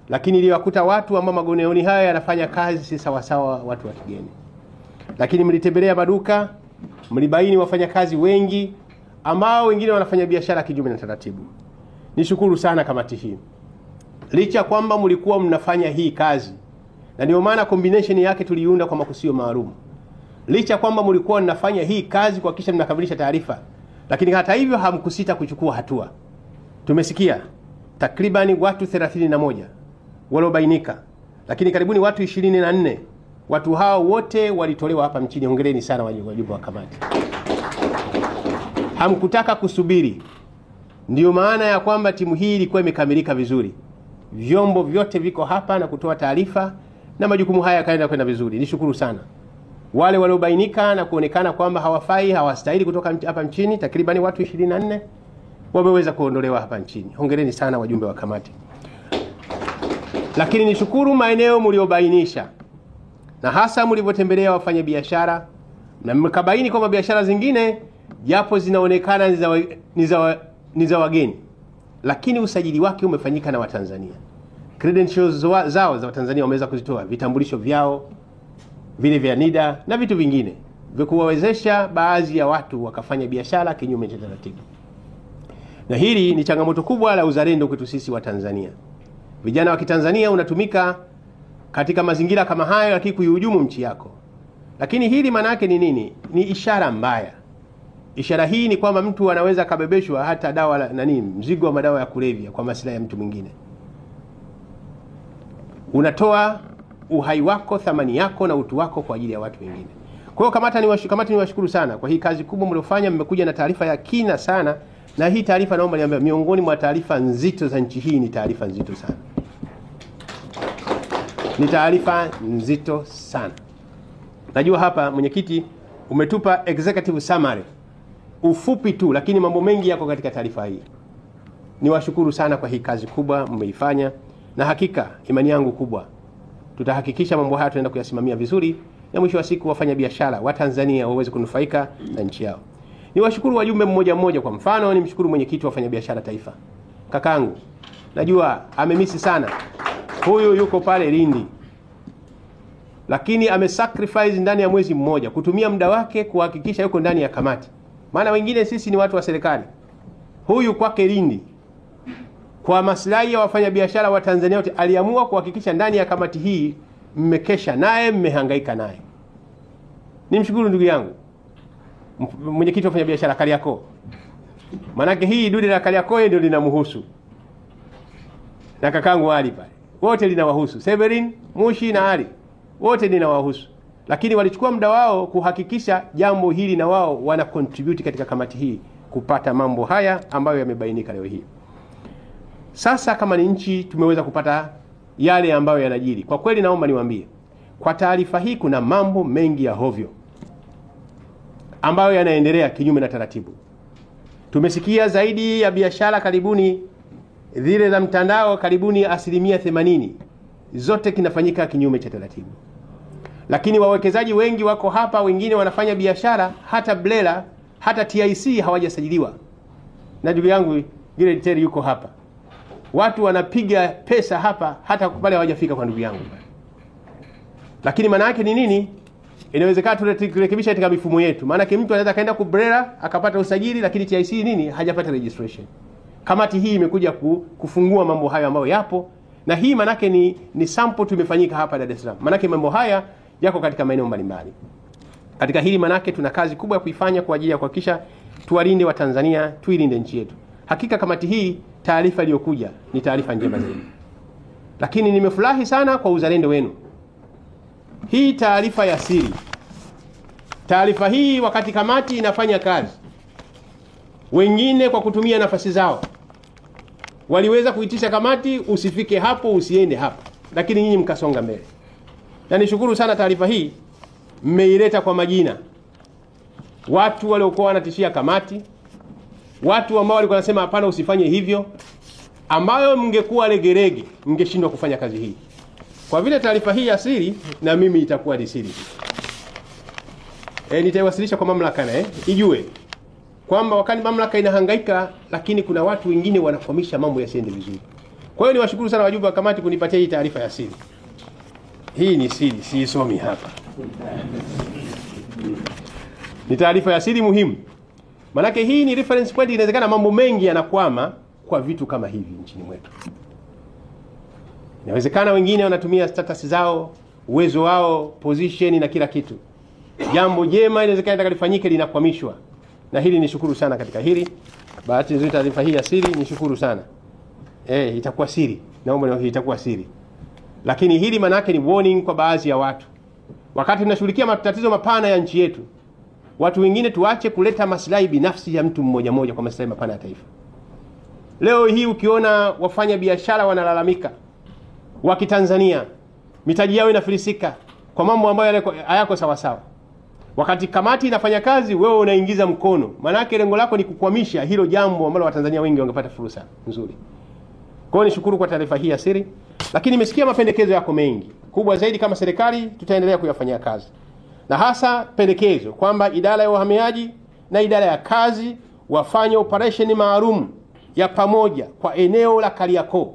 lakini iliwakuta watu ambao magodauni haya yanafanya kazi si sawa sawa watu wa kigeni. Lakini mlitembelea maduka, mlibaini wafanyakazi wengi ambao wengine wanafanya biashara kinyume na taratibu. Nishukuru sana kamati hii. Licha kwamba mlikuwa mnafanya hii kazi, na ndio maana combination yake tuliunda kwa makusio maalum. Licha kwamba mlikuwa mnafanya hii kazi kwa kisha mnakamilisha taarifa, lakini hata hivyo hamkusita kuchukua hatua. Tumesikia takribani watu 31 waliobainika, lakini karibuni watu 24. Watu hao wote walitolewa hapa mchini. Hongereni sana wajumbe wa kamati. Hamkutaka kusubiri. Ndio maana ya kwamba timu hii ilikuwa imekamilika vizuri. Vyombo vyote viko hapa na kutoa taarifa na majukumu haya yakaenda kwenda vizuri. Nishukuru sana. Wale waliobainika na kuonekana kwamba hawafai, hawastahili kutoka hapa mchini, takribani watu 24 wameweza kuondolewa hapa nchini. Hongereni sana wajumbe wa kamati. Lakini nishukuru maeneo mliobainisha. Na hasa mlivyotembelea wafanyabiashara na mkabaini kwamba biashara zingine japo zinaonekana ni za wageni, lakini usajili wake umefanyika na Watanzania. Credentials zao za Watanzania wameweza kuzitoa, vitambulisho vyao vile vya NIDA na vitu vingine vya kuwawezesha baadhi ya watu wakafanya biashara kinyume cha taratibu. Na hili ni changamoto kubwa la uzalendo kwetu sisi wa Tanzania. Vijana wa Kitanzania unatumika katika mazingira kama hayo lakini kuihujumu nchi yako. Lakini hili maana yake ni nini? Ni ishara mbaya. Ishara hii ni kwamba mtu anaweza kabebeshwa hata dawa mzigo wa madawa ya kulevya kwa maslahi ya mtu mwingine. Unatoa uhai wako, thamani yako na utu wako kwa ajili ya watu wengine. Kwa hiyo kamati niwashukuru sana kwa hii kazi kubwa mliofanya. Mmekuja na taarifa ya kina sana, na hii taarifa naomba niambie, miongoni mwa taarifa nzito za nchi hii ni taarifa nzito sana. Ni taarifa nzito sana. Najua hapa mwenyekiti umetupa executive summary ufupi tu, lakini mambo mengi yako katika taarifa hii. Niwashukuru sana kwa hii kazi kubwa mmeifanya, na hakika imani yangu kubwa tutahakikisha mambo haya tunaenda kuyasimamia vizuri, na mwisho wa siku wafanya biashara wa Tanzania waweze kunufaika na nchi yao. Niwashukuru wajumbe mmoja mmoja. Kwa mfano nimshukuru mwenyekiti wa wafanya biashara taifa, kakangu, najua amemisi sana. Huyu yuko pale Lindi, lakini amesacrifice ndani ya mwezi mmoja kutumia muda wake kuhakikisha yuko ndani ya kamati. Maana wengine sisi ni watu wa serikali. Huyu kwake Lindi, kwa maslahi ya wafanyabiashara wa Tanzania wote, aliamua kuhakikisha ndani ya kamati hii mmekesha naye, mmehangaika naye. Nimshukuru ndugu yangu mwenyekiti wa wafanyabiashara Kariakoo. Manake hii dude la Kariakoo ndio linamhusu. Na kakangu Ali pale. Wote linawahusu. Severin, Mushi na Ali. Wote linawahusu. Lakini walichukua muda wao kuhakikisha jambo hili na wao wana contribute katika kamati hii kupata mambo haya ambayo yamebainika leo hii. Sasa kama ni nchi tumeweza kupata yale ambayo yanajiri. Kwa kweli naomba niwaambie, kwa taarifa hii kuna mambo mengi ya hovyo ambayo yanaendelea kinyume na taratibu. Tumesikia zaidi ya biashara karibuni zile za mtandao karibuni 80% zote kinafanyika kinyume cha taratibu. Lakini wawekezaji wengi wako hapa, wengine wanafanya biashara hata BRELA hata TIC hawajasajiliwa. Na ndugu yangu Gile Teri yuko hapa. Watu wanapiga pesa hapa hata pale hawajafika kwa ndugu yangu. Lakini maana yake ni nini? Inawezekana turekebisha katika mifumo yetu. Maana yake mtu anaweza kaenda ku BRELA akapata usajili lakini TIC nini hajapata registration. Kamati hii imekuja kufungua mambo hayo ambayo yapo, na hii maana yake ni sample tumefanyika hapa Dar es Salaam. Maana yake mambo haya yako katika maeneo mbalimbali. Katika hili maana yake tuna kazi kubwa ya kuifanya kwa ajili ya kuhakikisha tuwalinde wa Tanzania, tuilinde nchi yetu. Hakika kamati hii taarifa iliyokuja ni taarifa njema zaidi. Lakini nimefurahi sana kwa uzalendo wenu. Hii taarifa ya siri. Taarifa hii wakati kamati inafanya kazi, wengine kwa kutumia nafasi zao waliweza kuitisha kamati usifike hapo, usiende hapo, lakini nyinyi mkasonga mbele. Na nishukuru sana taarifa hii mmeileta kwa majina. Watu waliokuwa wanatishia kamati, watu ambao walikuwa wanasema hapana usifanye hivyo, ambayo mngekuwa legerege mngeshindwa kufanya kazi hii. Kwa vile taarifa hii ya siri na mimi itakuwa ni siri. Nitaiwasilisha kwa mamlaka ijue kwamba wakati mamlaka inahangaika, lakini kuna watu wengine wanakwamisha mambo yasiende vizuri. Kwa hiyo niwashukuru sana wajumbe wa kamati kunipatia hii taarifa ya siri. Hii ni siri, siisomi hapa. Ni taarifa ya siri muhimu. Manake hii ni reference point, inawezekana mambo mengi yanakwama kwa vitu kama hivi nchini mwetu. Inawezekana wengine wanatumia status zao, uwezo wao, position na kila kitu. Jambo jema inawezekana litakalifanyike linakwamishwa. Na hili nishukuru sana katika hili. Bahati nzuri taarifa hii ya siri nishukuru sana. Itakuwa siri. Naomba itakuwa siri. Lakini hili maana yake ni warning kwa baadhi ya watu. Wakati tunashughulikia matatizo mapana ya nchi yetu, watu wengine tuache kuleta maslahi binafsi ya mtu mmoja mmoja kwa maslahi mapana ya taifa. Leo hii ukiona wafanya biashara wanalalamika wa Kitanzania, mitaji yao inafilisika kwa mambo ambayo hayako sawa sawa. Wakati kamati inafanya kazi, wewe unaingiza mkono. Maana yake lengo lako ni kukwamisha hilo jambo ambalo Watanzania wengi wangepata fursa nzuri. Kwa hiyo nishukuru kwa taarifa hii ya siri, lakini nimesikia mapendekezo yako mengi. Kubwa zaidi kama serikali tutaendelea kuyafanyia kazi. Na hasa pendekezo kwamba idara ya uhamiaji na idara ya kazi wafanye operation maalum ya pamoja kwa eneo la Kariakoo.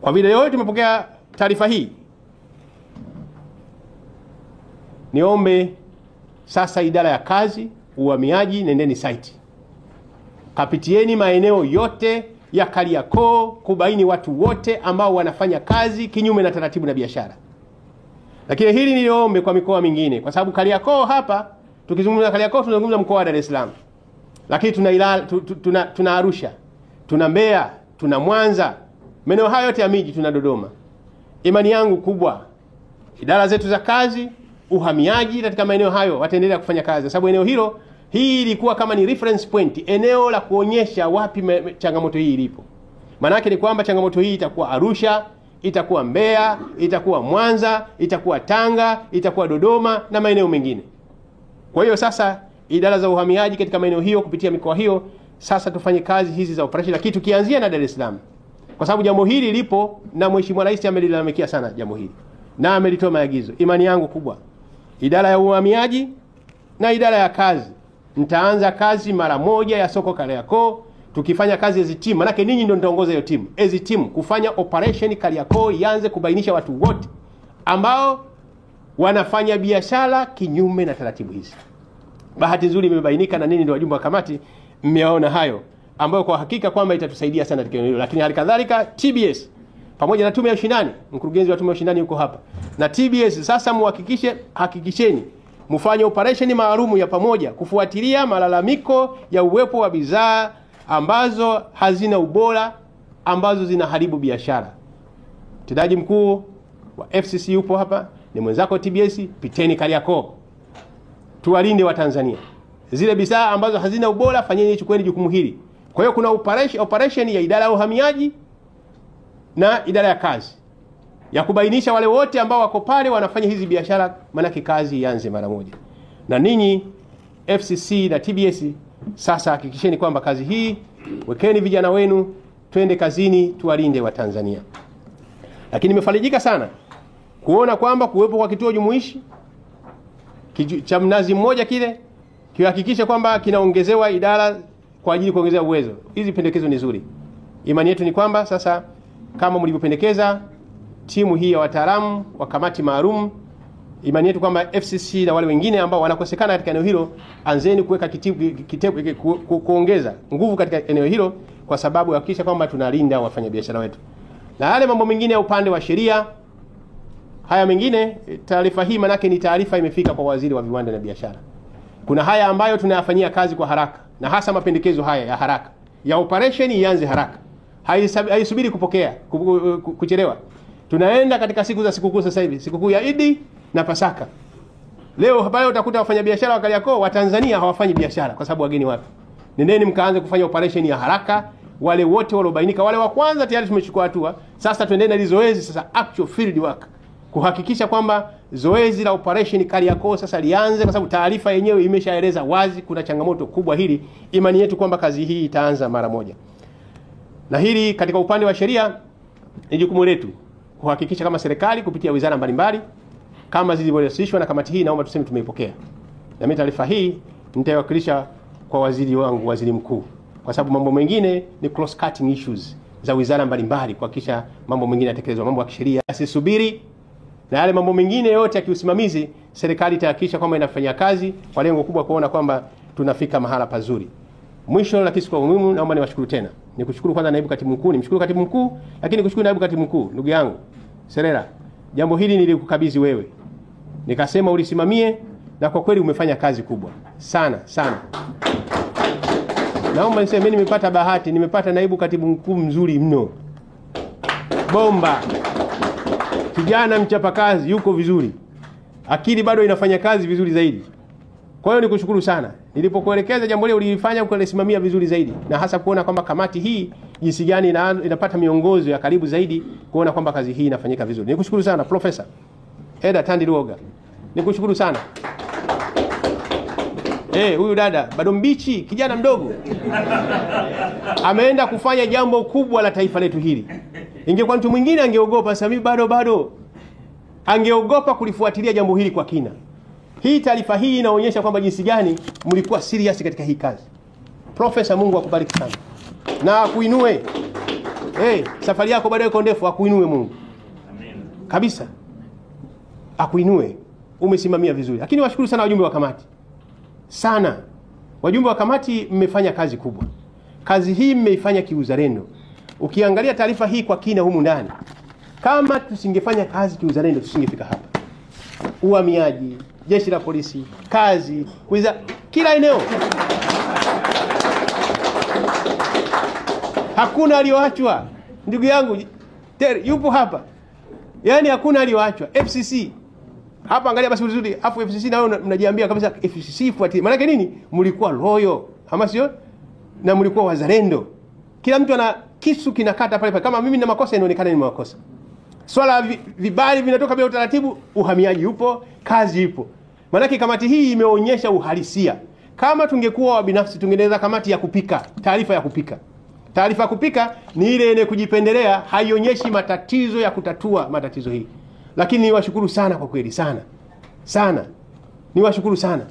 Kwa vile leo tumepokea taarifa hii, niombe sasa idara ya kazi, uhamiaji, nendeni site. Kapitieni maeneo yote ya Kariakoo kubaini watu wote ambao wanafanya kazi kinyume na taratibu na biashara. Lakini hili niliombe kwa mikoa mingine, kwa sababu Kariakoo hapa, tukizungumza Kariakoo tunazungumza mkoa wa Dar es Salaam. Lakini tuna Arusha, tuna Mbeya, tuna Mwanza, maeneo hayo yote ya miji, tuna Dodoma. Imani yangu kubwa idara zetu za kazi, uhamiaji katika maeneo hayo wataendelea kufanya kazi, sababu eneo hilo hii ilikuwa kama ni reference point, eneo la kuonyesha wapi changamoto hii ilipo. Maana yake ni kwamba changamoto hii itakuwa Arusha, itakuwa Mbeya, itakuwa Mwanza, itakuwa Tanga, itakuwa Dodoma na maeneo mengine. Kwa hiyo sasa idara za uhamiaji katika maeneo hiyo kupitia mikoa hiyo sasa tufanye kazi hizi za operation, lakini tukianzia na Dar es Salaam. Kwa sababu jambo hili lipo na Mheshimiwa Rais amelilalamikia sana jambo hili na amelitoa maagizo. Imani yangu kubwa idara ya uhamiaji na idara ya kazi nitaanza kazi mara moja ya soko Kariakoo, tukifanya kazi as team. Maana ninyi ndio mtaongoza hiyo timu as team kufanya operation Kariakoo, ianze kubainisha watu wote ambao wanafanya biashara kinyume na taratibu hizi. Bahati nzuri imebainika na nini ndio wajumbe wa kamati mmeona hayo, ambayo kwa hakika kwamba itatusaidia sana katika hilo. Lakini hali kadhalika TBS pamoja na tume ya ushindani, mkurugenzi wa tume ya ushindani yuko hapa, na TBS sasa hakikisheni mfanye operation maalum ya pamoja kufuatilia malalamiko ya uwepo wa bidhaa ambazo hazina ubora, ambazo zinaharibu biashara. Mtendaji mkuu wa FCC yupo hapa, ni mwenzako TBS, piteni Kariakoo. Tuwalinde wa Tanzania. Zile bidhaa ambazo hazina ubora fanyeni, chukueni jukumu hili. Kwa hiyo kuna operation ya idara ya uhamiaji na idara ya kazi ya kubainisha wale wote ambao wako pale wanafanya hizi biashara, maana kazi ianze mara moja. Na ninyi FCC na TBS, sasa hakikisheni kwamba kazi hii, wekeni vijana wenu, twende kazini, tuwalinde wa Tanzania. Lakini nimefarijika sana kuona kwamba kuwepo kwa kituo jumuishi cha Mnazi Mmoja kile kihakikisha kwamba kinaongezewa idara kwa ajili kuongezea uwezo. Hizi pendekezo ni nzuri. Imani yetu ni kwamba sasa kama mlivyopendekeza timu hii ya wataalamu wa kamati maalum, imani yetu kwamba FCC na wale wengine ambao wanakosekana katika eneo hilo, anzeni kuweka kuongeza nguvu katika eneo hilo, kwa sababu hakikisha kwamba tunalinda wafanyabiashara wetu. Na yale mambo mengine ya upande wa sheria, haya mengine, taarifa hii manake ni taarifa imefika kwa Waziri wa Viwanda na Biashara. Kuna haya ambayo tunayafanyia kazi kwa haraka, na hasa mapendekezo haya ya haraka ya operation ianze haraka, haisubiri kuchelewa. Tunaenda katika siku za sikukuu sasa hivi, sikukuu ya Idi na Pasaka. Leo hapa utakuta wafanyabiashara wa Kariakoo wa Tanzania hawafanyi biashara kwa sababu wageni wapi. Nendeni mkaanze kufanya operation ya haraka. Wale wote waliobainika, wale wa kwanza tayari tumechukua hatua. Sasa tuendelee na zoezi sasa, actual field work, kuhakikisha kwamba zoezi la operation Kariakoo sasa lianze, kwa sababu taarifa yenyewe imeshaeleza wazi kuna changamoto kubwa hili. Imani yetu kwamba kazi hii itaanza mara moja. Na hili katika upande wa sheria ni jukumu letu kuhakikisha kama serikali kupitia wizara mbalimbali kama zilivyowasilishwa na kamati hii, naomba tuseme tumeipokea. Na mimi taarifa hii nitaiwakilisha kwa waziri wangu, waziri mkuu, kwa sababu mambo mengine ni cross cutting issues za wizara mbalimbali, kuhakikisha mambo mengine yatekelezwa, mambo ya kisheria asisubiri, na yale mambo mengine yote ya kiusimamizi serikali itahakikisha kwamba inafanya kazi kwa lengo kubwa kuona kwamba tunafika mahala pazuri. Mwisho lakini kwa muhimu, naomba niwashukuru tena. Nikushukuru kwanza naibu katibu mkuu, nimshukuru katibu mkuu, lakini nikushukuru naibu katibu mkuu, ndugu yangu Serera. Jambo hili nilikukabidhi wewe, nikasema ulisimamie, na kwa kweli umefanya kazi kubwa sana sana. Naomba niseme mimi nimepata bahati, nimepata naibu katibu mkuu mzuri mno, bomba, kijana mchapakazi, yuko vizuri, akili bado inafanya kazi vizuri zaidi. Kwa hiyo nikushukuru sana. Nilipokuelekeza jambo lile ulifanya ukalisimamia vizuri zaidi, na hasa kuona kwamba kamati hii jinsi gani inapata miongozo ya karibu zaidi, kuona kwamba kazi hii inafanyika vizuri. Nikushukuru sana Profesa Eda Tandiluoga. Nikushukuru sana. Huyu dada bado mbichi, kijana mdogo, ameenda kufanya jambo kubwa la taifa letu hili. Ingekuwa mtu mwingine angeogopa, sasa mimi bado angeogopa kulifuatilia jambo hili kwa kina. Hii taarifa hii inaonyesha kwamba jinsi gani mlikuwa serious katika hii kazi. Profesa, Mungu akubariki sana na akuinue. Safari yako bado iko ndefu, akuinue Mungu. Amen. Kabisa. Akuinue. Umesimamia vizuri. Lakini washukuru sana wajumbe wa kamati. Sana. Wajumbe wa kamati mmefanya kazi kubwa. Kazi hii mmeifanya kiuzalendo. Ukiangalia taarifa hii kwa kina humu ndani, kama tusingefanya kazi kiuzalendo tusingefika hapa. Uhamiaji, jeshi la polisi, kazi, kila eneo. Hakuna aliyoachwa. Ndugu yangu yupo hapa. Yaani hakuna aliyoachwa. FCC hapa, angalia basi vizuri, afu FCC nao mnajiambia kabisa FCC fuatie. Maana nini? Mlikuwa loyo, ama sio? Na mlikuwa wazalendo. Kila mtu ana kisu kinakata pale. Kama mimi na makosa inaonekana ni makosa. Swala vibali vinatoka bila utaratibu, uhamiaji upo, kazi ipo. Maana kamati hii imeonyesha uhalisia. Kama tungekuwa wa binafsi tungeneza kamati ya kupika, taarifa ya kupika. Taarifa ya kupika ni ile yenye kujipendelea, haionyeshi matatizo ya kutatua matatizo hii. Lakini niwashukuru sana kwa kweli, sana. Sana. Niwashukuru sana.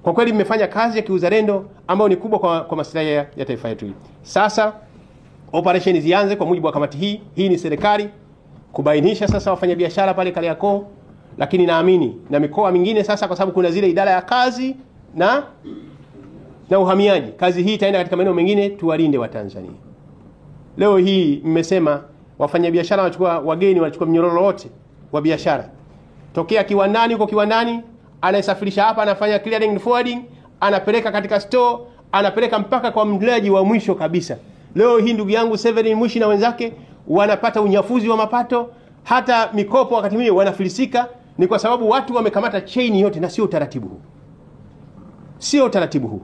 Kwa kweli mmefanya kazi ya kiuzalendo ambayo ni kubwa kwa maslahi ya taifa letu hili. Sasa operation zianze kwa mujibu wa kamati hii. Hii ni serikali kubainisha sasa wafanyabiashara pale Kariakoo, lakini naamini na mikoa mingine sasa, kwa sababu kuna zile idara ya kazi na uhamiaji. Kazi hii itaenda katika maeneo mengine, tuwalinde wa Tanzania. Leo hii mmesema wafanyabiashara wanachukua, wageni wanachukua mnyororo wote wa biashara. Tokea kiwandani, huko kiwandani anayesafirisha hapa anafanya clearing and forwarding, anapeleka katika store, anapeleka mpaka kwa mlaji wa mwisho kabisa. Leo hii ndugu yangu Severin Mwishi na wenzake wanapata unyafuzi wa mapato, hata mikopo wakati mwingine wanafilisika. Ni kwa sababu watu wamekamata chain yote, na sio utaratibu huu. Sio utaratibu huu.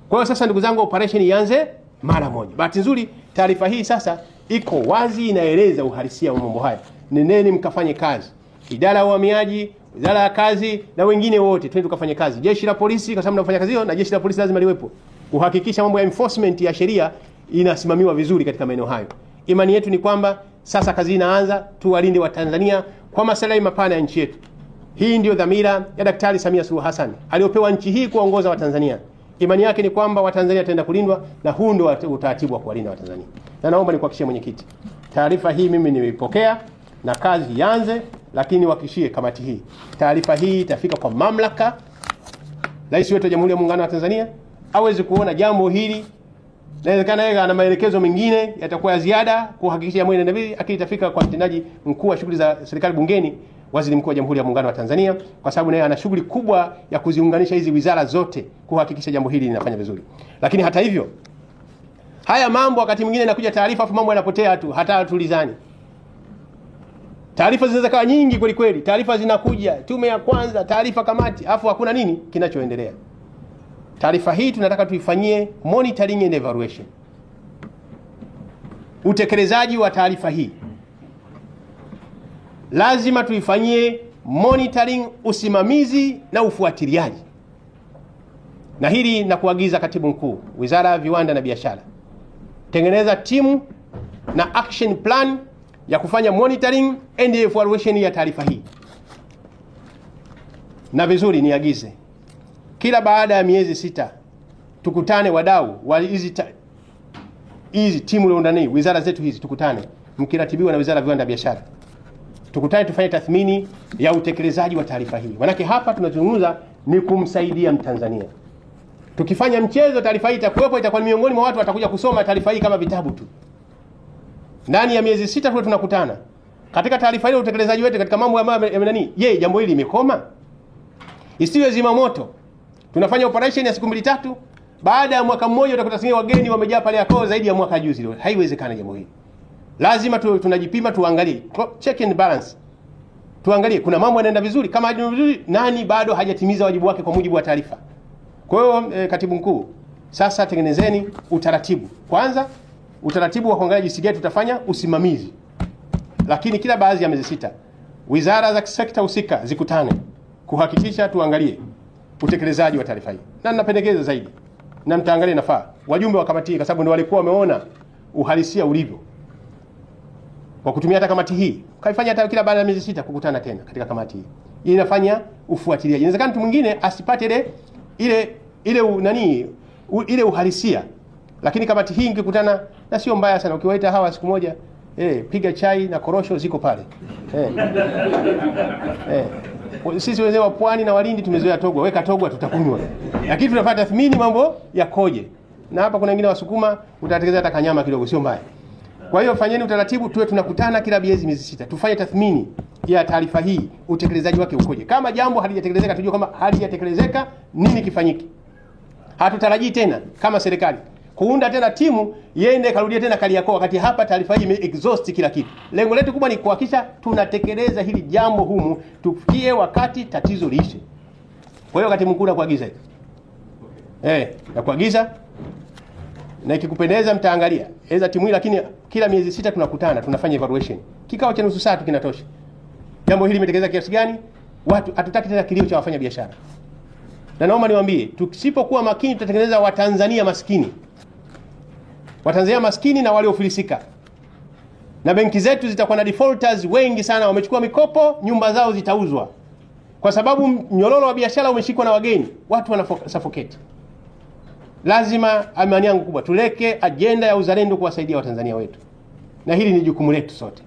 Kwa hiyo sasa ndugu zangu, operation ianze mara moja. Bahati nzuri taarifa hii sasa iko wazi, inaeleza uhalisia wa mambo haya. Nendeni mkafanye kazi. idara ya uhamiaji, wizara ya kazi na wengine wote twende tukafanye kazi. Jeshi la polisi, kwa sababu tunafanya kazi hiyo, na jeshi la polisi lazima liwepo kuhakikisha mambo ya enforcement ya sheria inasimamiwa vizuri katika maeneo hayo. Imani yetu ni kwamba sasa kazi inaanza, tuwalinde wa Tanzania kwa maslahi mapana ya nchi yetu. Hii ndio dhamira ya Daktari Samia Suluhu Hassan aliopewa nchi hii kuongoza Watanzania. Imani yake ni kwamba Watanzania wataenda kulindwa, na huu ndio utaratibu wa kuwalinda Watanzania. Na naomba nikuhakikishie mwenyekiti, taarifa hii mimi nimeipokea na kazi ianze, lakini wahakikishie kamati hii taarifa hii itafika kwa mamlaka. Rais wetu wa Jamhuri ya Muungano wa Tanzania hawezi kuona jambo hili, inawezekana yeye ana maelekezo mengine yatakuwa ya ziada kuhakikisha jambo hili ndio, lakini itafika kwa mtendaji mkuu wa shughuli za serikali bungeni, Waziri Mkuu wa Jamhuri ya Muungano wa Tanzania, kwa sababu naye ana shughuli kubwa ya kuziunganisha hizi wizara zote kuhakikisha jambo hili linafanya vizuri. Lakini hata hivyo, haya mambo wakati mwingine inakuja taarifa afu mambo yanapotea tu, hata tulizani. Taarifa zinaweza kuwa nyingi kweli kweli, taarifa zinakuja, tume ya kwanza, taarifa kamati, afu hakuna nini kinachoendelea. Taarifa hii tunataka tuifanyie monitoring and evaluation. Utekelezaji wa taarifa hii lazima tuifanyie monitoring, usimamizi na ufuatiliaji. Na hili na kuagiza Katibu Mkuu, Wizara ya Viwanda na Biashara, tengeneza timu na action plan ya kufanya monitoring and evaluation ya taarifa hii. Na vizuri niagize, kila baada ya miezi 6 tukutane wadau wa hizi timu leo ndani, wizara zetu hizi tukutane, mkiratibiwa na Wizara ya Viwanda na Biashara. Tukutane tufanye tathmini ya utekelezaji wa taarifa hii. Manake hapa tunazungumza ni kumsaidia Mtanzania. Tukifanya mchezo, taarifa hii itakuwepo, itakuwa miongoni mwa watu watakuja kusoma taarifa hii kama vitabu tu. Ndani ya miezi 6 tu tunakutana. Katika taarifa ile utekelezaji wetu katika mambo ambayo nani? Je, jambo hili limekoma? Isiwe zima moto. Tunafanya operation ya siku 2-3, baada ya mwaka mmoja utakuta wageni wamejaa pale yako zaidi ya mwaka juzi leo. Haiwezekani jambo hili. Lazima tunajipima, tuangalie, check and balance. Tuangalie kuna mambo yanaenda vizuri, kama hajaenda vizuri nani bado hajatimiza wajibu wake kwa mujibu wa taarifa. Kwa hiyo Katibu Mkuu, sasa tengenezeni utaratibu. Kwanza utaratibu wa kuangalia jinsi gani tutafanya usimamizi. Lakini kila baadhi ya miezi 6 wizara za sekta husika zikutane kuhakikisha tuangalie utekelezaji wa taarifa hii. Na ninapendekeza zaidi, na mtaangalia nafaa wajumbe wa kamati hii, kwa sababu ndio walikuwa wameona uhalisia ulivyo, kwa kutumia hata kamati hii kaifanya hata kila baada ya miezi 6 kukutana tena katika kamati hii. Hii inafanya ufuatiliaji. Inawezekana mtu mwingine asipate ile uhalisia, lakini kamati hii ingekutana, na sio mbaya sana ukiwaita hawa siku moja, piga chai na korosho ziko pale. Sisi wazee wa Pwani na Walindi tumezoea togwa, weka togwa tutakunywa. Lakini tunapata tathmini mambo yakoje. Na hapa kuna wengine Wasukuma utatekeleza hata kanyama kidogo, sio mbaya. Kwa hiyo fanyeni utaratibu, tuwe tunakutana kila miezi 6, tufanye tathmini ya taarifa hii, utekelezaji wake ukoje. Kama jambo halijatekelezeka, tujue kama halijatekelezeka nini kifanyike. Hatutarajii tena kama serikali kuunda tena timu iende karudie tena Kariakoo, wakati hapa taarifa hii ime-exhaust kila kitu. Lengo letu kubwa ni kuhakikisha tunatekeleza hili jambo humu, tufikie wakati tatizo liishe. Kwa hiyo Katibu Mkuu, nakuagiza hivi. Nakuagiza, na ikikupendeza mtaangalia eza timu hii, lakini kila miezi 6 tunakutana, tunafanya evaluation. Kikao cha nusu saa tu kinatosha. Jambo hili limetekeleza kiasi gani? Watu hatutaki tena kilio cha wafanya biashara. Na naomba niwaambie, tusipokuwa makini tutatengeneza Watanzania maskini. Watanzania maskini na waliofilisika. Na benki zetu zitakuwa na defaulters wengi sana, wamechukua mikopo, nyumba zao zitauzwa. Kwa sababu mnyororo wa biashara umeshikwa na wageni, watu wanasuffocate. Lazima, amani yangu kubwa, tuleke agenda ya uzalendo kuwasaidia Watanzania wetu. Na hili ni jukumu letu sote.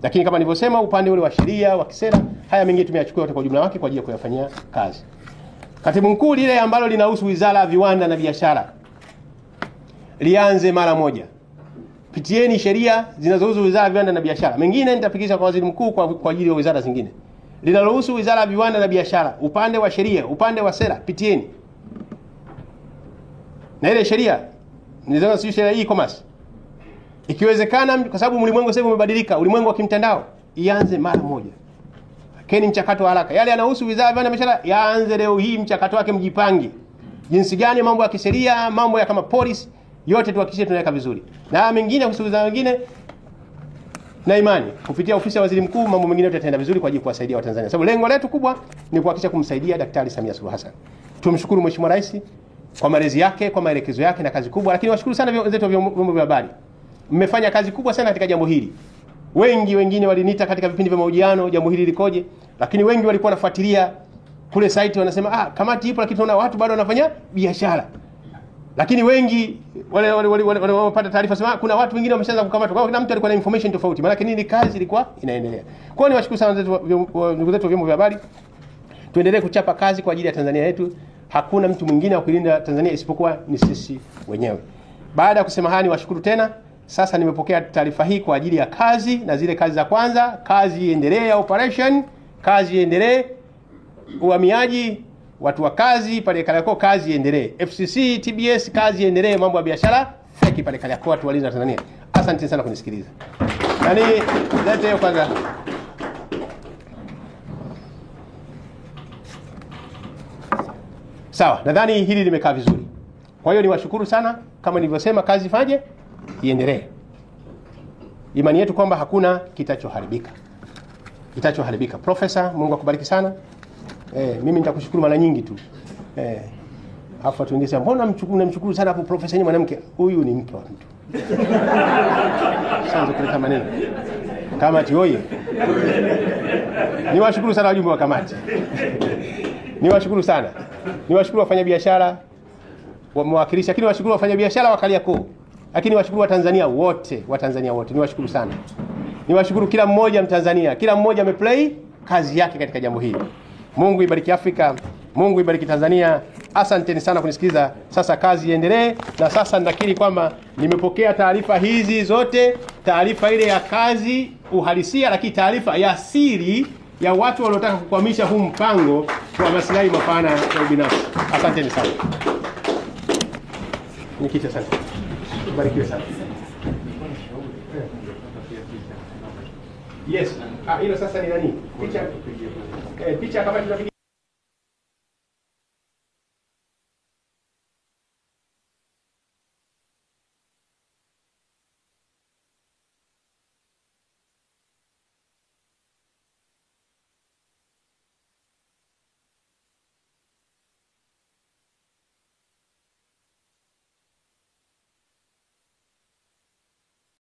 Lakini kama nilivyosema, upande ule wa sheria, wa kisera, haya mengine tumeyachukua kwa ujumla wake kwa ajili ya kuyafanyia kazi. Katibu Mkuu, lile ambalo linahusu Wizara ya Viwanda na Biashara lianze mara moja. Pitieni sheria zinazohusu Wizara ya Viwanda na Biashara. Mengine nitafikisha kwa Waziri Mkuu kwa ajili ya wizara zingine. Linalohusu Wizara ya Viwanda na Biashara, upande wa sheria, upande wa sera, pitieni. Na ile sheria, nilizama sio sheria e-commerce. Ikiwezekana, kwa sababu ulimwengu sasa umebadilika, ulimwengu wa kimtandao, ianze mara moja. Keni mchakato haraka. Yale yanahusu Wizara ya Viwanda na Biashara yaanze leo hii, mchakato wake mjipange. Jinsi gani mambo ya kisheria, mambo ya kama policy, yote tuhakikishe tunaweka vizuri. Na mengine kuhusu wizara nyingine na imani kupitia ofisi ya Waziri Mkuu mambo mengine yote yataenda vizuri kwa ajili ya kuwasaidia Watanzania. Sababu lengo letu kubwa ni kuhakikisha kumsaidia Daktari Samia Suluhu Hassan. Tumshukuru Mheshimiwa Rais kwa malezi yake, kwa maelekezo yake na kazi kubwa, lakini washukuru sana wenzetu wa vyombo vya habari. Mmefanya kazi kubwa sana katika jambo hili. Wengine waliniita katika vipindi vya mahojiano, jambo hili likoje? Lakini wengi walikuwa wanafuatilia kule site, wanasema kamati ipo lakini tunaona watu bado wanafanya biashara. Lakini wengi wale wapata taarifa sema kuna watu wengine wameshaanza kukamatwa. Kwa hiyo kila mtu alikuwa na information tofauti. Maana nini, kazi ilikuwa inaendelea. Kwa hiyo niwashukuru sana ndugu zetu wa vyombo vya habari. Tuendelee kuchapa kazi kwa ajili ya Tanzania yetu. Hakuna mtu mwingine wa kulinda Tanzania isipokuwa ni sisi wenyewe. Baada ya kusema haya, niwashukuru tena. Sasa nimepokea taarifa hii kwa ajili ya kazi, na zile kazi za kwanza, kazi iendelee ya operation, kazi iendelee, uhamiaji, watu wa kazi pale Kariakoo, kazi iendelee, FCC, TBS, kazi iendelee, mambo ya biashara feki pale Kariakoo, watu walinda Tanzania. Asante sana kunisikiliza. Nani lete hiyo kwanza. Sawa, nadhani hili limekaa vizuri. Kwa hiyo niwashukuru sana, kama nilivyosema, kazi faje iendelee. Imani yetu kwamba hakuna kitachoharibika. Profesa, Mungu akubariki sana. Mimi nitakushukuru mara nyingi tu. Hapo tuingize, mbona mchukuru sana hapo profesa ni mwanamke? Huyu ni mke wa mtu. Sasa kuleta maneno. Kamati oye. Niwashukuru sana wajumbe wa kamati. Niwashukuru sana. Niwashukuru wafanyabiashara wamwakilisha, lakini niwashukuru wafanyabiashara wa Kariakoo. Lakini niwashukuru Watanzania wote, niwashukuru sana. Niwashukuru kila mmoja Mtanzania, kila mmoja ameplay kazi yake katika jambo hili. Mungu ibariki Afrika, Mungu ibariki Tanzania. Asanteni sana kunisikiliza. Sasa kazi iendelee, na sasa ninakiri kwamba nimepokea taarifa hizi zote, taarifa ile ya kazi uhalisia, lakini taarifa ya siri ya watu wanaotaka kukwamisha huu mpango kwa maslahi mapana ya ubinafsi. Asanteni sana. Nikita sana. Barikiwe sana. Yes. Hilo sasa ni nani? Picha kama tunapiga